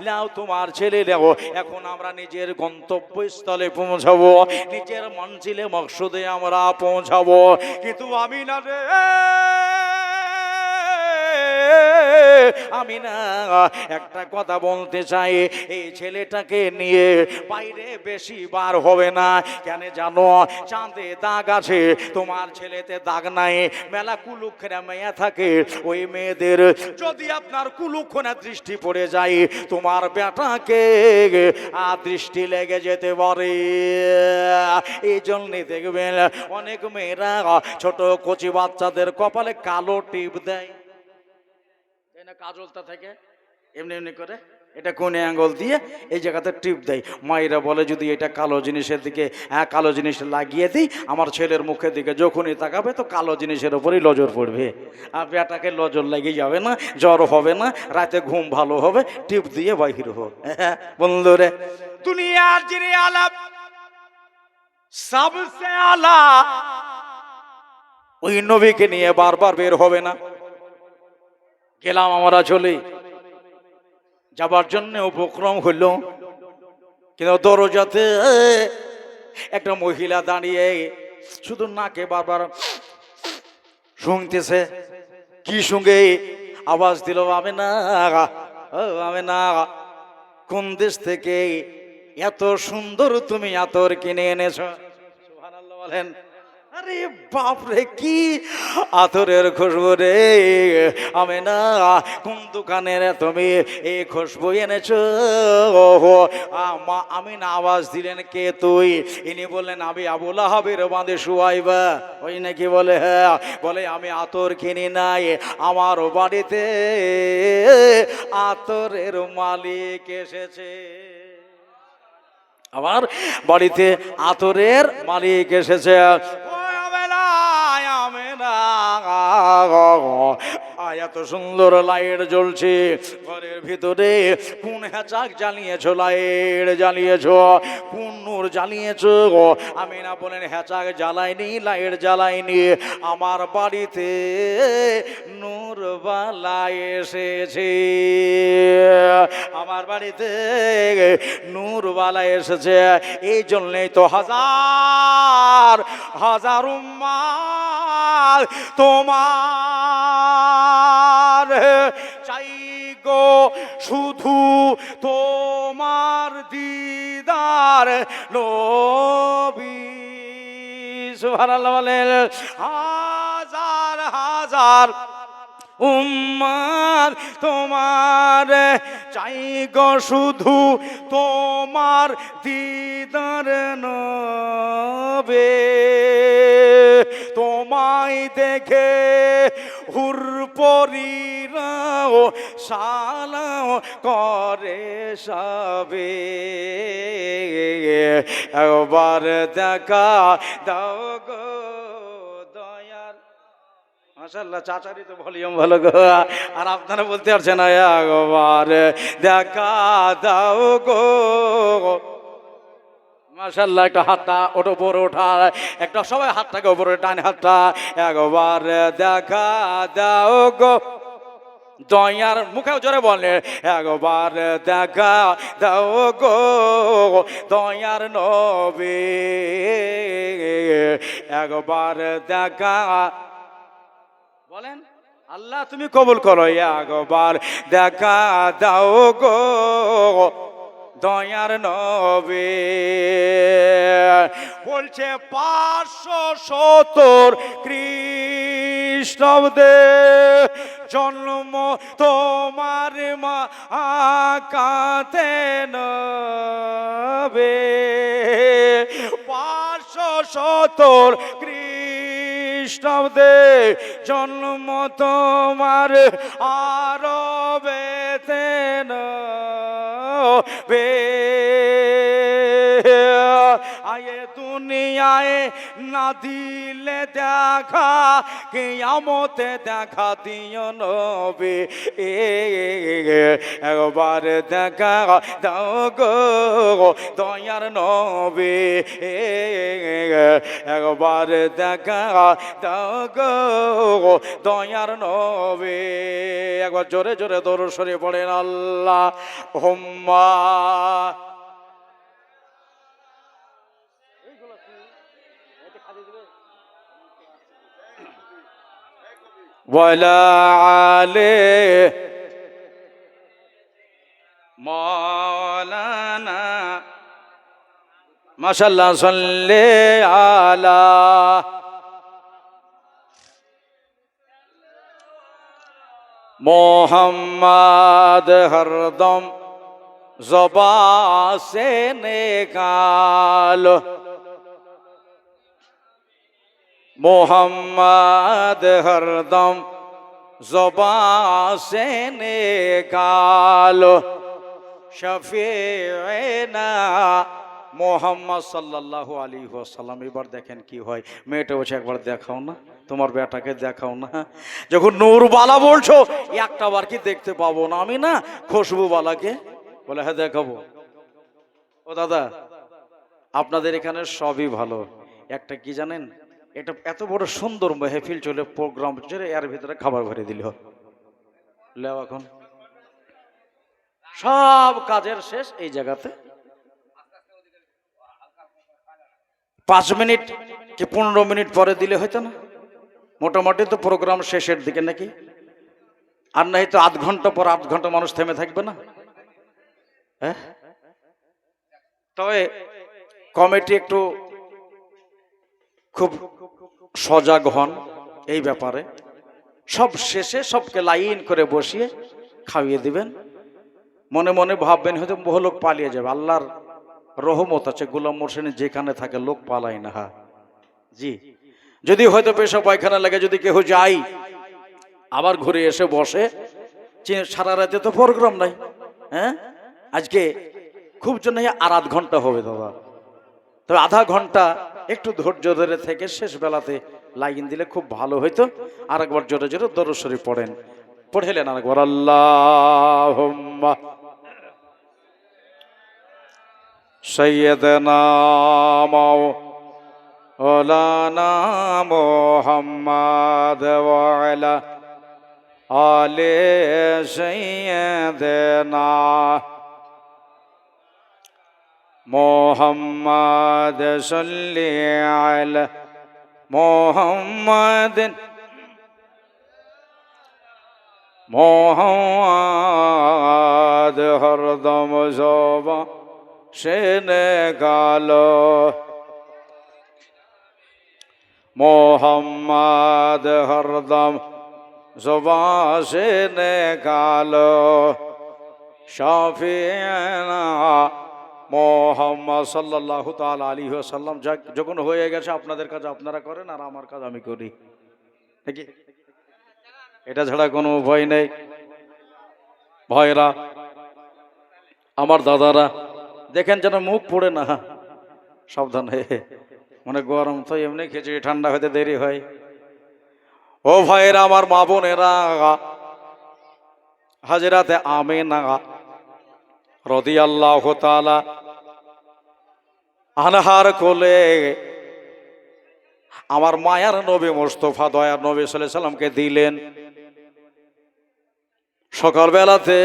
নাও তোমার ছেলে নাও, এখন আমরা নিজের গন্তব্যস্থলে পৌঁছাবো, নিজের মঞ্জিলে মকসুদে আমরা পৌঁছাবো। কিন্তু আমিনা রে, আমি না একটা কথা বলতে চাই, এই ছেলেটাকে নিয়ে বাইরে বেশি বার হবে না। কেন জানো? চাঁদে দাগ আছে, তোমার ছেলেতে দাগ নাই। মেলা কুলুক্ষণা মেয়ে থাকে, ওই মেয়েদের যদি আপনার কুলুক্ষণা দৃষ্টি পড়ে যায় তোমার বেটাকে দৃষ্টি লেগে যেতে পারে। এই জন্যে দেখবেন অনেক মেয়েরা ছোট কচি বাচ্চাদের কপালে কালো টিপ দেয়, কাজলটা থেকে এমনি এমনি করে এটা কোণে আঙ্গুল দিয়ে এই জায়গাতে টিপ দেয়। মায়েরা বলে যদি এটা কালো জিনিসের দিকে কালো জিনিস লাগিয়ে দিই, আমার ছেলের মুখের দিকে যখনই তাকাবে তো কালো জিনিসের উপরই নজর পড়বে, আর বেটাকে নজর লেগে যাবে না, জ্বর হবে না, রাতে ঘুম ভালো হবে, টিপ দিয়ে বাহির হোক। বন্ধুরে, দুনিয়ার যিনি আলা সবসে আলা, ওই নবীকে নিয়ে বারবার বের হবে না। গেলাম আমরা চলে যাবার জন্য উপক্রম হলো, কিন্তু দরজাতে একটা মহিলা দাঁড়িয়ে শুধু নাকে বারবার শুনতেছে। কি সঙ্গে আওয়াজ দিল, আমিনা, আমিনা, কোন দেশ থেকে এত সুন্দর তুমি আতর কিনে এনেছো? সুবহানাল্লাহ বলেন। আরে বাপরে, কি আতরের খুশবু রে আমিনা, কোন দোকানের তুমি এই খুশবু এনেছো? মা আমিনা আওয়াজ দিলেন, কে তুই? ইনি বললেন, আমি আবু লাহাবের বাঁধে সুয়াইবা। ওই নাকি বলে, হ্যাঁ। বলে আমি আতর কিনি নাই, আমার বাড়িতে আতরের মালিক এসেছে, আমার বাড়িতে আতরের মালিক এসেছে। এত সুন্দর লাইট জ্বলছে ঘরের ভিতরে, কোন হ্যাচাক জ্বালিয়েছো? লাইট জ্বালিয়েছো? কোন নূর জ্বালিয়েছো? আমিনা বলেন, হ্যাচাক জ্বালাইনি, লাইট জ্বালাইনি, আমার বাড়িতে নূরবালা এসেছে, আমার বাড়িতে নূরবালা এসেছে। এই জন্যই তো হাজার হাজার উম্মাত তোমার চাই গো, শুধু তোমার দিদার নবী। সুবহানাল্লাহ বলেন। হাজার হাজার উম্মত তোমার চাই গো শুধু তোমার দিদার নবে তোমায় দেখে হুর পরীরাও সালাম করে সবে একবার দেখা দাও গো দয়ার মাশাআল্লাহ চাচারি তো ভলিউম ভালো গো আর আপনারা বলতে পারছেন না একবার দেখা দাও গো মাশাআল্লাহ একটা হাতটা ওটা উপরে ওঠা একটা সবাই হাতটাকে উপরে টান হাতটা একবার দেখা দাও গো দয়ার মুখেও জোরে বলে একবার দেখা দাও গো দয়ার নবী একবার দেখা বলেন আল্লাহ তুমি কবুল করো একবার দেখা দাও গো দয়ার নবী বলছে 570 খ্রিস্টাব্দে জন্ম তোমার মা কাতে নবে 570 খ্রিস্টাব্দে জন্ম তোমার আরবেতে নবে আয়ে দুনিয়ায় না দিলে দেখা কিয়ামতে দেখা দিও নবী একবার দেখা দাও গো দয়ার নবী একবার দেখা দাও গো দয়ার নবী একবার জোরে জোরে দরুদ শরীফ পড়েন আল্লাহ হুম্মা ওয়ালা আলে মাওলানা মাশাআল্লাহ সাল্লি আলা মোহাম্মদ হরদম ज़ुबा से निकालो मोहम्मद हरदम ज़ुबा से निकालो शफीना মোহাম্মদ সাল্লাল্লাহু আলাইহি ওয়াসাল্লাম। এবার দেখেন কি হয়, মেয়েটা বলছে একবার দেখাও না, তোমার বেটাকে দেখাও না। যখন নূরবালা বলছো একটা বার কি দেখতে পাবো না আমি না খুশবুবালাকে? বলে হ্যাঁ দেখাবো। ও দাদা আপনাদের এখানে সবই ভালো, একটা কি জানেন, এটা এত বড় সুন্দর মেহফিল চলে প্রোগ্রাম চলে, এর ভিতরে খাবার ভরে দিল লেও। এখন সব কাজের শেষ এই জায়গাতে 5 মিনিট কি 15 মিনিট পরে দিলে হয়তো না, মোটামুটি তো প্রোগ্রাম শেষের দিকে নাকি, আর নাই তো আধ ঘন্টা পর আধ ঘন্টা মানুষ থেমে থাকবে না। হ্যাঁ তবে কমিটি একটু খুব সজাগ হন এই ব্যাপারে, সব শেষে সবকে লাইন করে বসিয়ে খাইয়ে দিবেন। মনে মনে ভাববেন হয়তো বহু লোক পালিয়ে যাবে, আল্লাহর রহমত আছে, গোলাম মোর্শেদ যেখানে থাকে লোক পালায় না। হ্যাঁ জি, যদি হয়তো পেশা পায়খানা লাগে, যদি কেউ যাই আবার ঘুরে এসে বসে, সারা রাতে তো প্রোগ্রাম নাই। হ্যাঁ আজকে খুব জন্য আর আধ ঘন্টা হবে দাদা, তবে আধা ঘন্টা একটু ধৈর্য ধরে থেকে শেষ বেলাতে লাইন দিলে খুব ভালো হইতো। আর একবার জোরে জোরে দরুদ শরীফ পড়েন, পড়েলেন আর একবার আল্লাহুম্মা সাইয়্যিদানা মাওলানা মুহাম্মদ ওয়া আলা আলি সাইয়্যিদিনা মুহাম্মদ সাল্লি আলা মুহাম্মাদিন মোহাম্মদ হরদম ज़ुबा से निकालो मोहम्मद हरदम ज़ुबां से निकालो শাফিনা মুহাম্মদ সাল্লাল্লাহু তাআলা আলাইহি ওয়াসাল্লাম। যখন হয়ে গেছে আপনাদের কাজ আপনারা করেন আর আমার কাজ আমি করি, নাকি? এটা ছাড়া কোনো উপায় নেই। ভাইরা আমার, দাদারা দেখেন যেন মুখ পড়ে না, সাবধানে। মানে গরম তো এমনি খিচুড়ি ঠান্ডা হতে দেরি হয়। ও ভাইরা আমার, মা বোনেরা, হযরতে আমিনা রাদিয়াল্লাহু তাআলা আনহার কোলে আমার মায়ার নবী মুস্তাফা দয়ার নবী সাল্লাল্লাহু আলাইহি সাল্লামকে দিলেন। সকালবেলাতে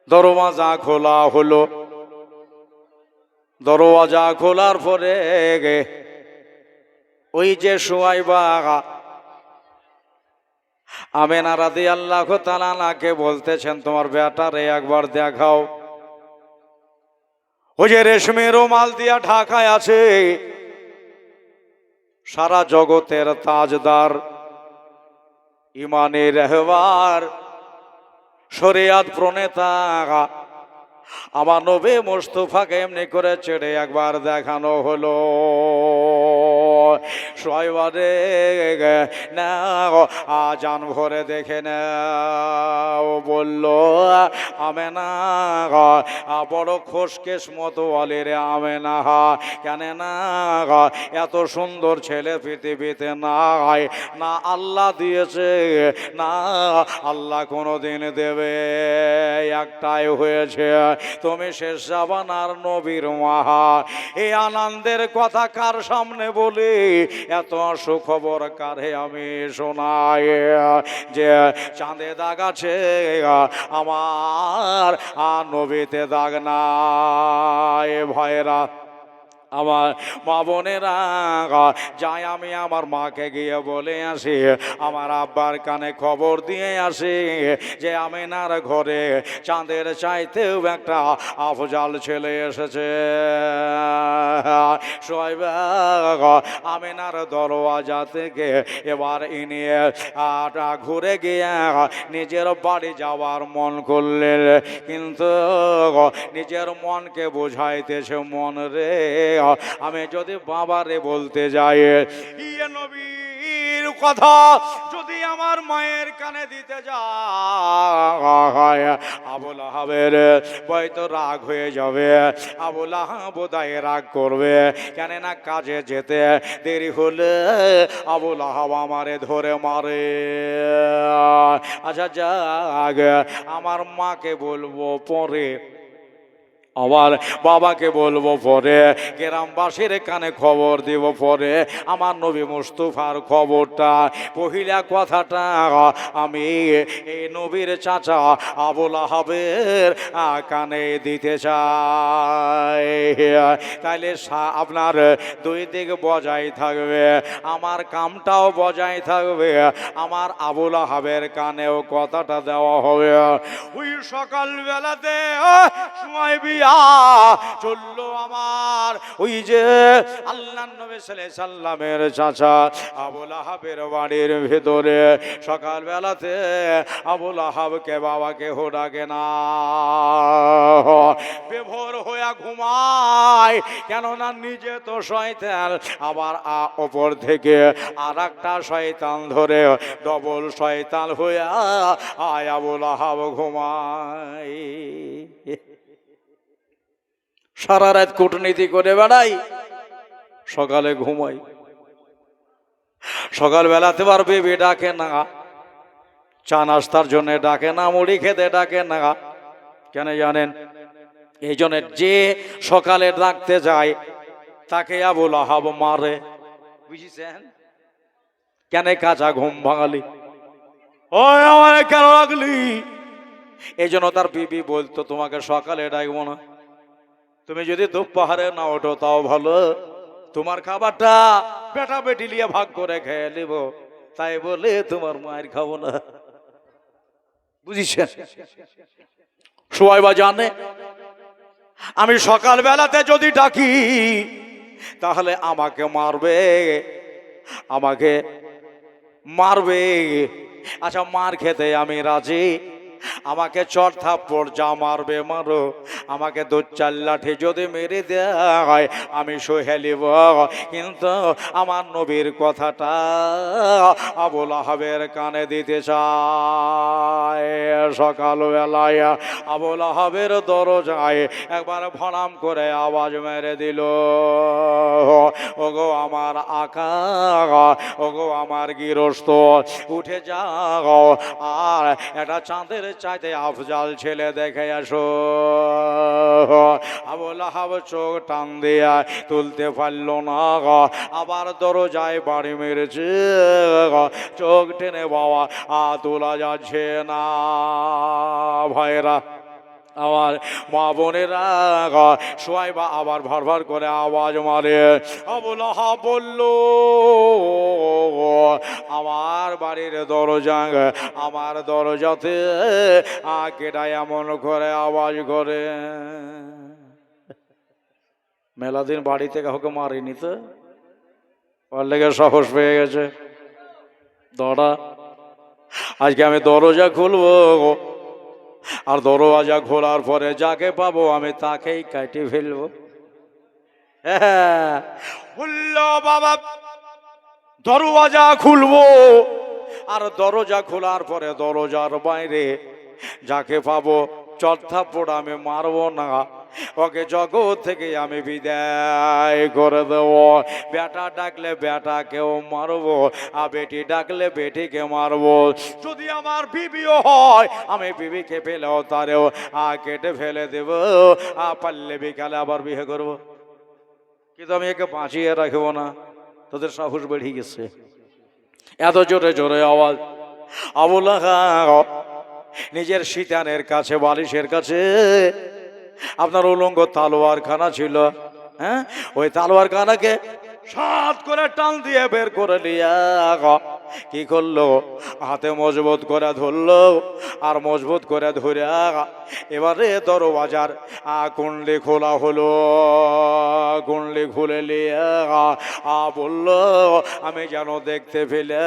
দরওয়াজা খোলা হলো। দরওয়াজা খোলার পরে ওই যে সুয়াইবা আমিনা রাদিয়াল্লাহু তাআলা আনহাকে বলতেছেন, তোমার বেটারে একবার দেখাও। ওই যে রেশমি রুমাল দিয়া ঢাকায় আছে সারা জগতের তাজদার, ইমানের রহবার, শরিয়াত প্রণেতা আমার নবী মুস্তাফাকে এমনি করে ছেড়ে একবার দেখানো হলো। সবারে না আজান ভরে দেখে না, ও বলল আমেনা বড় খোশকেশ মতো অলে রে আমেনা, কেন না এত সুন্দর ছেলে পৃথিবীতে নাই, না আল্লাহ দিয়েছে না আল্লাহ কোনোদিন দেবে, একটাই হয়েছে, তুমি শেষ জামানার নবীর মহা। এই আনন্দের কথা কার সামনে বলি, এত সুখবর কারে আমি শোনাই যে চাঁদে দাগ আছে আমার নবীতে দাগ নাই। ভয়েরা আমার, মা বোনেরা, যাই আমি আমার মাকে গিয়ে বলে আসি, আমার আব্বার কানে খবর দিয়ে আসি যে আমিনার ঘরে চাঁদের চাইতেও একটা আফজাল ছেলে এসেছে। সুয়াইবা আমিনার দরওয়াজা থেকে এবার ইনি ঘুরে গিয়ে নিজের বাড়ি যাওয়ার মন করলেন, কিন্তু নিজের মনকে বোঝাইতেছে, মন রে আমি যদি বাবারে বলতে যাই ইয়ে নবীর কথা যদি আমার মায়ের কানে দিতে যায়, আবু লাহাবের হয়তো রাগ হয়ে যাবে, আবু লাহাব বোধহয় রাগ করবে, কেন না কাজে যেতে দেরি হলে আবু লাহাব আমারে ধরে মারে। আচ্ছা যাক, আমার মাকে বলবো পরে, আমার বাবাকে বলবো পরে, গ্রামবাসীর কানে খবর দিব পরে, আমার নবী মুস্তাফার খবরটা, পহিলা কথাটা আমি এই নবীর চাচা আবু লাহাবের কানে দিতে চাই। তাইলে আপনার দুই দিক বজায় থাকবে, আমার কামটাও বজায় থাকবে, আমার আবু লাহাবের কানেও কথাটা দেওয়া হবে। ওই সকালবেলাতে সময় চললো আমার ওই যে আল্লাহর নবী সাল্লাল্লাহু আলাইহি সাল্লামের চাচা আবু লাহাবের বাড়ির ভিতরে। সকালবেলাতে আবু লাহাবকে বাবাকে ডাকে না, বেভোর হয়ে ঘুমায়, কেননা নিজে তো শয়তান, আবার ওপর থেকে আর একটা শয়তান ধরে ডবল শয়তান হয়ে আবু লাহাব ঘুমায়। সারা রাত কূটনীতি করে বেড়াই, সকালে ঘুমাই। সকালবেলাতে আর বেবি ডাকে না, চা নাস্তার জন্য ডাকে না, মুড়ি খেতে ডাকে না, কেন জানেন? এই জন্য যে সকালে ডাকতে যায় তাকে আবু লাহাব মারে, বুঝেছেন? কেন? কাঁচা ঘুম ভাঙালি, ওই আমার কেন রাখলি? এই জন্য তার বিবি বলতো, তোমাকে সকালে ডাকবো না, তুমি যদি দুপুরে না ওঠো তাও ভালো, তোমার খাবারটা বেটা বেটি লিয়ে ভাগ করে খেয়ে নিব, তাই বলে তোমার মায়ের খাবো না, বুঝিছেন? সুয়াইবা জানে আমি সকাল বেলাতে যদি ডাকি তাহলে আমাকে মারবে, আমাকে মারবে, আচ্ছা মার খেতে আমি রাজি, আমাকে চট থাপ্পড় যা মারবে মারো, আমাকে দু চার লাঠি যদি মেরে দেয় আমি সহে নিব, কিন্তু আমার নবীর কথাটা আবুল আহাবের কানে দিতে চায়। সকালবেলায় আবুল আহাবের দরজায় একবার ভনাম করে আওয়াজ মেরে দিল, ওগো আমার আকা, ওগো আমার গৃহস্থ, উঠে যাও আর একটা চাঁদের চাইতে আফজাল ছেলে দেখে আসো। আবুল আহাব চোখ টান দিয়া তুলতে পারল না, আবার দরজায় বাড়ি মেরেছে, চোখ টেনে বাবা তোলা যাচ্ছে না। ভাইরা আমার মা বোনেরা, সোয়াইবা আবার ভরভর করে আওয়াজ মারে। আবুল আহাব বলল, আমার বাড়ির দরজা, আমার দরজাতে কেটা এমন করে আওয়াজ করে? মেলাদিন বাড়িতে কাউকে মারিনি তো, ওর লেগে সাহস পেয়ে গেছে দরজা। আজকে আমি দরজা খুলবো, আর দরওয়াজা খোলার পরে যাকে পাবো আমি তাকেই কাটি ফেলবো। বললো বাবা দরওয়াজা খুলবো, আর দরজা খোলার পরে দরজার বাইরে যাকে পাবো চট থাপ্পড় আমি মারবো না, ওকে জগৎ থেকে আমি বিদায় করে দেবো। বেটা ডাকলে বেটাকেও মারবো, আর বেটি ডাকলে বেটিকে মারবো। যদি আমার বিবিও হয় আমি বিবিকে ফেলেও তারেও কেটে ফেলে দেবো, পারলে বিকালে আবার বিয়ে করবো, কিন্তু আমি একে বাঁচিয়ে রাখবো না। তোদের সাহস বেড়ে গেছে, এত জোরে জোরে আওয়াজ। আবুল আহাব নিজের শীতানের কাছে, বালিশের কাছে আপনার উলঙ্গ তালোয়ার খানা ছিল, হ্যাঁ, ওই তালোয়ার খানাকে সাত করে টান দিয়ে বের করে নিয়ে কি করলো, হাতে মজবুত করে ধরলো, আর মজবুত করে ধরে এবারে দরওয়াজার কুণ্ডলি খোলা হলো। কুণ্ডলি খুলে নিয়ে বললো, আমি যেন দেখতে পেলে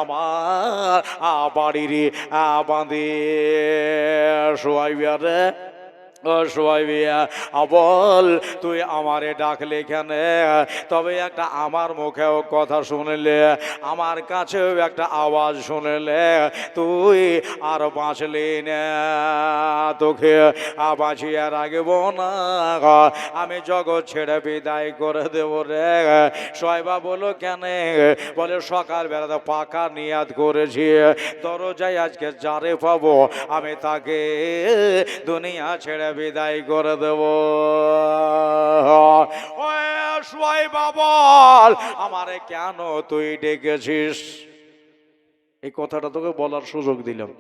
আমার বাড়ির বাঁধি সোয়াইবারে, বল তুই আমারে ডাকলে কেন? তবে একটা আমার মুখেও কথা শুনলে, আমার কাছেও একটা আওয়াজ শুনলে তুই আর বাঁচলি না, তোকে বাঁচিয়ে রাখবো না, আমি জগৎ ছেড়ে বিদায় করে দেব রে। সোয়াইবা বলো কেন? বলে সকালবেলা পাকা নিয়াত করেছি, দরজায় আজকে যারে পাবো আমি তাকে দুনিয়া ছেড়ে বিদায় করে দেব। সোয়াইবা বল আমারে কেন তুই ডেকেছিস? এই কথাটা তোকে বলার সুযোগ দিলাম,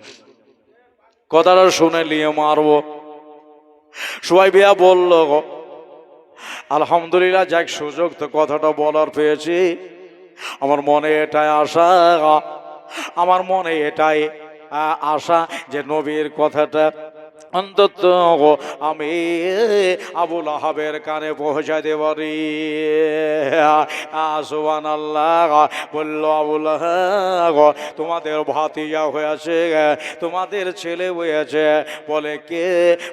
কথাটা শুনে নিয়ে মারবো। সোয়াইবা বলল, আলহামদুলিল্লাহ, যাক সুযোগ তো কথাটা বলার পেয়েছি। আমার মনে এটাই আশা, আমার মনে এটাই আশা যে নবীর কথাটা অন্তত আমি আবুল আহাবের কানে পৌঁছাতে পারি। সুবহানাল্লাহ। বলল আবুল আহাব, তোমাদের ভাতিজা হয়েছে, তোমাদের ছেলে হয়েছে। বলে কে?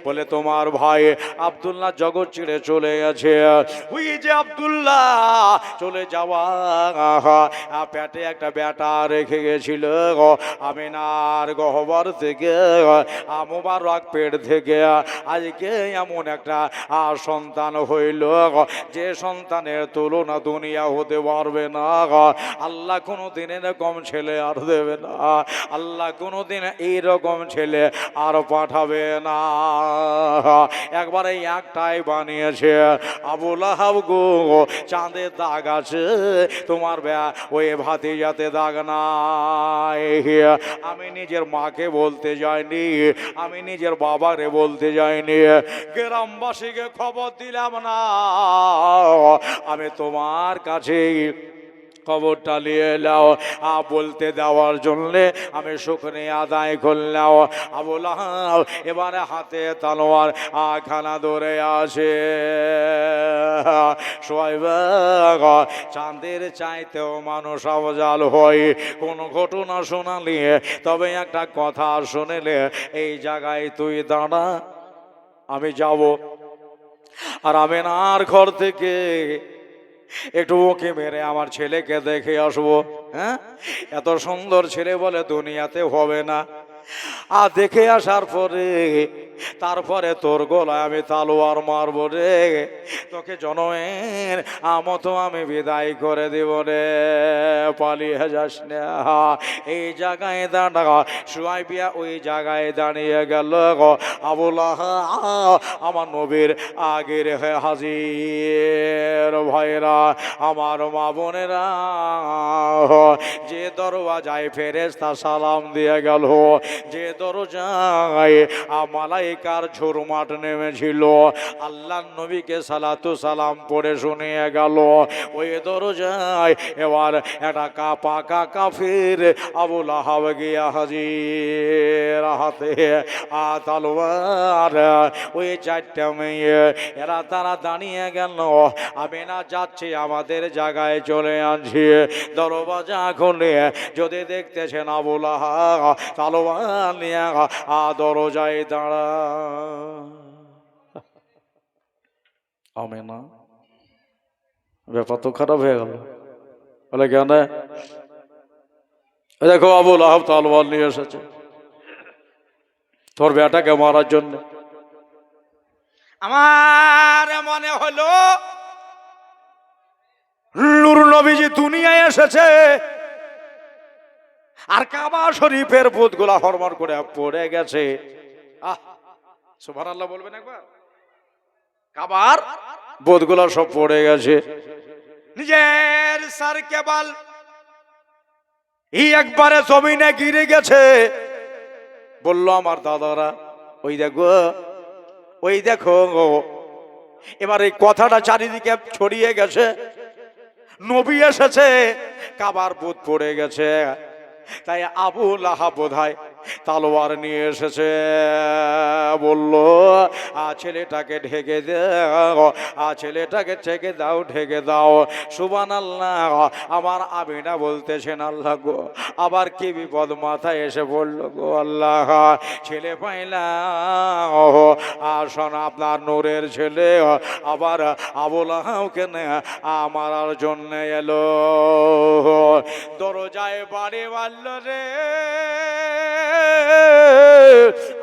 বলে তোমার ভাই আব্দুল্লাহ জগৎ ছেড়ে চলে গেছে। ওই যে আব্দুল্লাহ চলে যাওয়া পেটে একটা বেটা রেখে গেছিল, আমিনার গহ্বর থেকে মুবারক পেট থেকে আজকে এমন একটা সন্তান হইল যে সন্তানের তুলনা দুনিয়া হতে পারবে না। আল্লাহ কোনোদিন এরকম ছেলে আর দেবে না, আল্লাহ কোনোদিন এইরকম ছেলে আর পাঠাবে না। একবার এই একটাই বানিয়েছে। আবুল আহাব গো, চাঁদে দাগ আছে, তোমার ওই ভাতিজাতে দাগ নাই। আমি নিজের মাকে বলতে যাইনি, আমি নিজের বাবারে বলতে যাইনি, গ্রামবাসীকে খবর দিলাম না, আমি তোমার কাছে কবরটা নিয়ে এলাও। বলতে দেওয়ার জন্যে আমি শুকরিয়া আদায় করলাম। আবু লাহাব এবারে হাতে তলোয়ার খানা ধরে আসে। শোয়েব চাঁদের চাইতেও মানুষ আবজাল হয়। কোন ঘটনা শোনালে তবে একটা কথা শুনেলে এই জায়গায় তুই দাঁড়া, আমি যাব। আর আমেনার ঘর থেকে একটু ওকে মেরে আমার ছেলেকে দেখে আসবো। হ্যাঁ, এত সুন্দর ছেলে বলে দুনিয়াতে হবে না। আর দেখে আসার পরে তারপরে তোর গলায় আমি তালোয়ার মারবো রে, তোকে জনমের মতো আমি বিদায় করে দেব রে, পালিয়ে যাস না। এই জায়গায় দাঁড়া সুয়াইবিয়া ওই জায়গায় দাঁড়িয়ে গেল। আবু লাহাব আমার নবীর আগের হাজির। ভাইরা আমার মা বোনেরা, যে দরওয়াজায় ফেরেশতা সালাম দিয়ে গেল, যে দরজায় মালাইকার ঝুরমাট নেমেছিল, আল্লাহর নবীকে সালাতু সালাম পড়ে শুনিয়ে গেল, ওই দরজায় এবার একটা পাকা কাফির আবু লাহাব গিয়া হাজির, হাতে তলোয়ার। ওই চারটা মেয়ে এরা তারা দাঁড়িয়ে গেল, আমি না যাচ্ছি আমাদের জায়গায় চলে আনছি। দরওয়াজা খুলে যদি দেখতেছেন আবু লাহাব তলোয়ার নিয়ে দরজায় দাঁড়া। আমেনা ব্যাপার তো খারাপ হয়ে গেল। বলে কেন? দেখো আবু লাহাব তলোয়ার নিয়ে এসেছে তোর বেটাকে মারার জন্য। আমার মনে হলো নূর নবীজি দুনিয়ায় এসেছে আর কাবা শরীফের ভূতগুলা হরমর করে পড়ে গেছে। সুবহানাল্লাহ বলবেন একবার। কাবার ভূতগুলা সব পড়ে গেছে। নিজের সার কেবল একবারে জমিনে গিরে গেছে। বলল আমার দাদারা, ওই দেখো ওই দেখো। এবার এই কথাটা চারিদিকে ছড়িয়ে গেছে, নবী এসেছে, কাবার ভূত পড়ে গেছে। তাই আবু লাহাব বোধহয় তলোয়ার নিয়ে এসেছে। বলল ছেলেটাকে ঢেকে দাও, ছেলেটাকে ঢেকে দাও, ঢেকে দাও। সুবহানাল্লাহ। আমার আমিনা বলতেছেন আল্লাহ গো, আবার কি বিপদ মাথায় এসে পড়লো গো আল্লাহ, ছেলে পাইলাম। শোন, আপনার নূরের ছেলে আবার আবু লাহাবকে মারার জন্য এলো। দরজায় বাড়ি মারল রে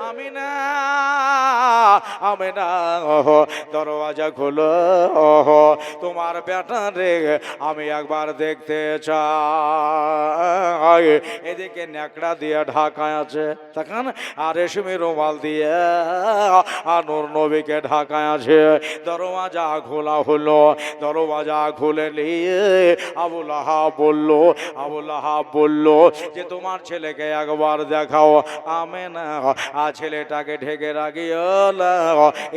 আমিনা, আমিনা দরওয়াজা খোলো, তোমার বেটা রে আমি একবার দেখতে চাই। এদিকে ন্যাকড়া দিয়ে ঢাকা আছে তখন, আর রেশমি রুমাল দিয়ে নূর নবীকে ঢাকা আছে। দরওয়াজা খোলা হলো, দরওয়াজা খুলে নিয়ে আবু লাহাব বলল, আবু লাহাব বলল যে তোমার ছেলেকে একবার দেখাও। আমেনা ছেলেটাকে ঢেকে রাখিও না,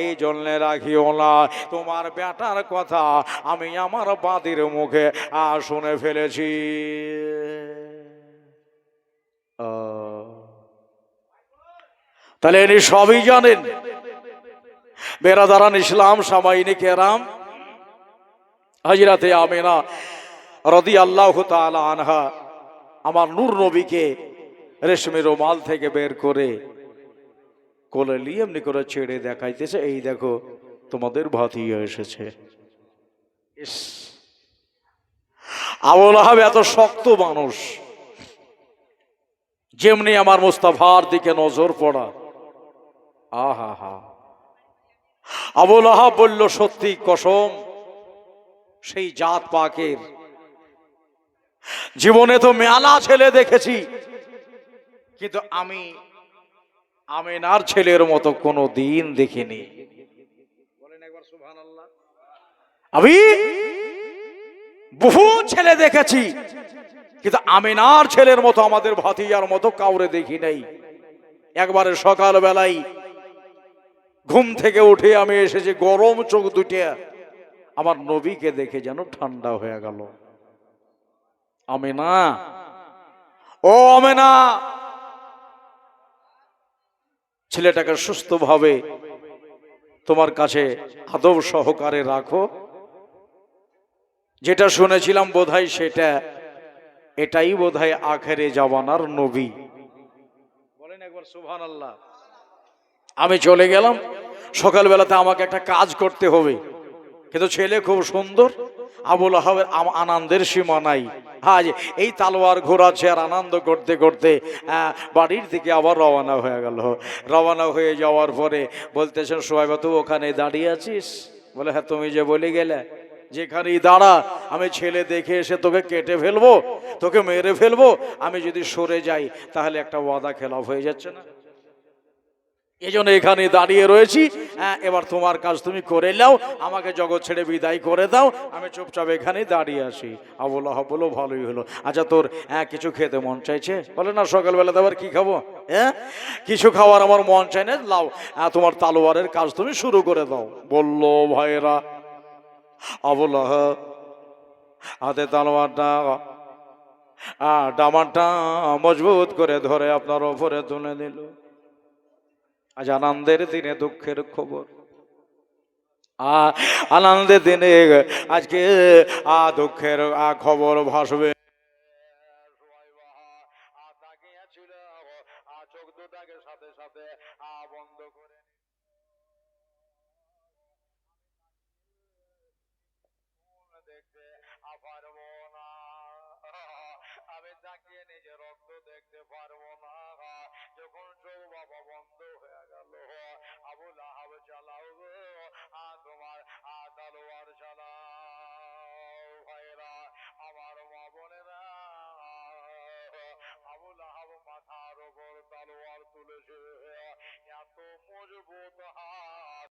এই জন্য রাখিও না, তোমার বেটার কথা আমি আমার বাদির মুখে শুনে ফেলেছি। তাহলে ইনি সবই জানেন। বেরাদারান ইসলাম, সামাইনি কেরাম, হযরতে আমেনা রাদিয়াল্লাহু তাআলা আনহা আমার নূর নবীকে রেশমি রুমাল থেকে বের করে কোলে নিয়ে এমনি করে ছেড়ে দেখাইতেছে, এই দেখো তোমাদের ভাতিজা এসেছে। আবু লাহাব এত শক্ত মানুষ, যেমনি আমার মুস্তাফার দিকে নজর পড়া। আহা হা। আবু লাহাব বলল, সত্যি কসম সেই জাত পাকের, জীবনে তো মেলা ছেলে দেখেছি, কিন্তু আমি আমিনার ছেলের মতো কোনো দিন দেখিনি। বলেন একবার সুবহানাল্লাহ। আমি বহু ছেলে দেখেছি, কিন্তু আমিনার ছেলের মতো, আমাদের ভাতিজার মতো কাউরে দেখি নাই। একবারে সকাল বেলায় ঘুম থেকে উঠে আমি এসেছি, গরম চোখ দুটিয়া আমার নবীকে দেখে যেন ঠান্ডা হয়ে গেল। আমেনা, ও আমেনা, ছেলেটাকে সুস্থভাবে তোমার কাছে আদব সহকারে রাখো। যেটা শুনেছিলাম বোধহয় সেটা, এটাই বোধহয় আখেরে জামানার নবী। বলেন একবার সুবহানাল্লাহ। আমি চলে গেলাম, সকালবেলাতে আমাকে একটা কাজ করতে হবে, কিন্তু ছেলে খুব সুন্দর। আবুল আহাবের আনন্দের সীমা নাই। আজ এই তালোয়ার ঘোরাচ্ছে আর আনন্দ করতে করতে বাড়ির দিকে আবার রওনা হয়ে গেল। রওনা হয়ে যাওয়ার পরে বলতেছেন, সোহাইবা তুই ওখানে দাঁড়িয়ে আছিস? বলে হ্যাঁ, তুমি যে বলে গেলে যেখানেই দাঁড়া, আমি ছেলে দেখে এসে তোকে কেটে ফেলবো, তোকে মেরে ফেলবো। আমি যদি সরে যাই তাহলে একটা ওয়াদা খেলাফ হয়ে যাচ্ছে না? এই জন্য এখানে দাঁড়িয়ে রয়েছি। এবার তোমার কাজ তুমি করে নাও, আমাকে জগৎ ছেড়ে বিদায় করে দাও, আমি চুপচাপ এখানে দাঁড়িয়ে আসি। আবুল আহাব বলো ভালোই হলো। আচ্ছা তোর কিছু খেতে মন চাইছে? বলে না, সকালবেলা আবার কি খাবো, কিছু খাওয়ার আমার মন চাই না, লাও তোমার তালোয়ারের কাজ তুমি শুরু করে দাও। বললো ভাইয়েরা, আবুল আহাব হাতে তালোয়ারটা ডামারটা মজবুত করে ধরে আপনার ওপরে তুলে দিল। আজ আনন্দের দিনে দুঃখের খবর, আনন্দের দিনে আজকে দুঃখের খবর ভাসবে। চোখ দুটাকে সাথে সাথে বন্ধ করে দেখতে পারবো না, আমি তাকিয়ে নিজে রক্ত দেখতে পারবো না। যখন চোখ বাবা বন্ধ হয়ে গেল, আবুল আহাব চালাও গো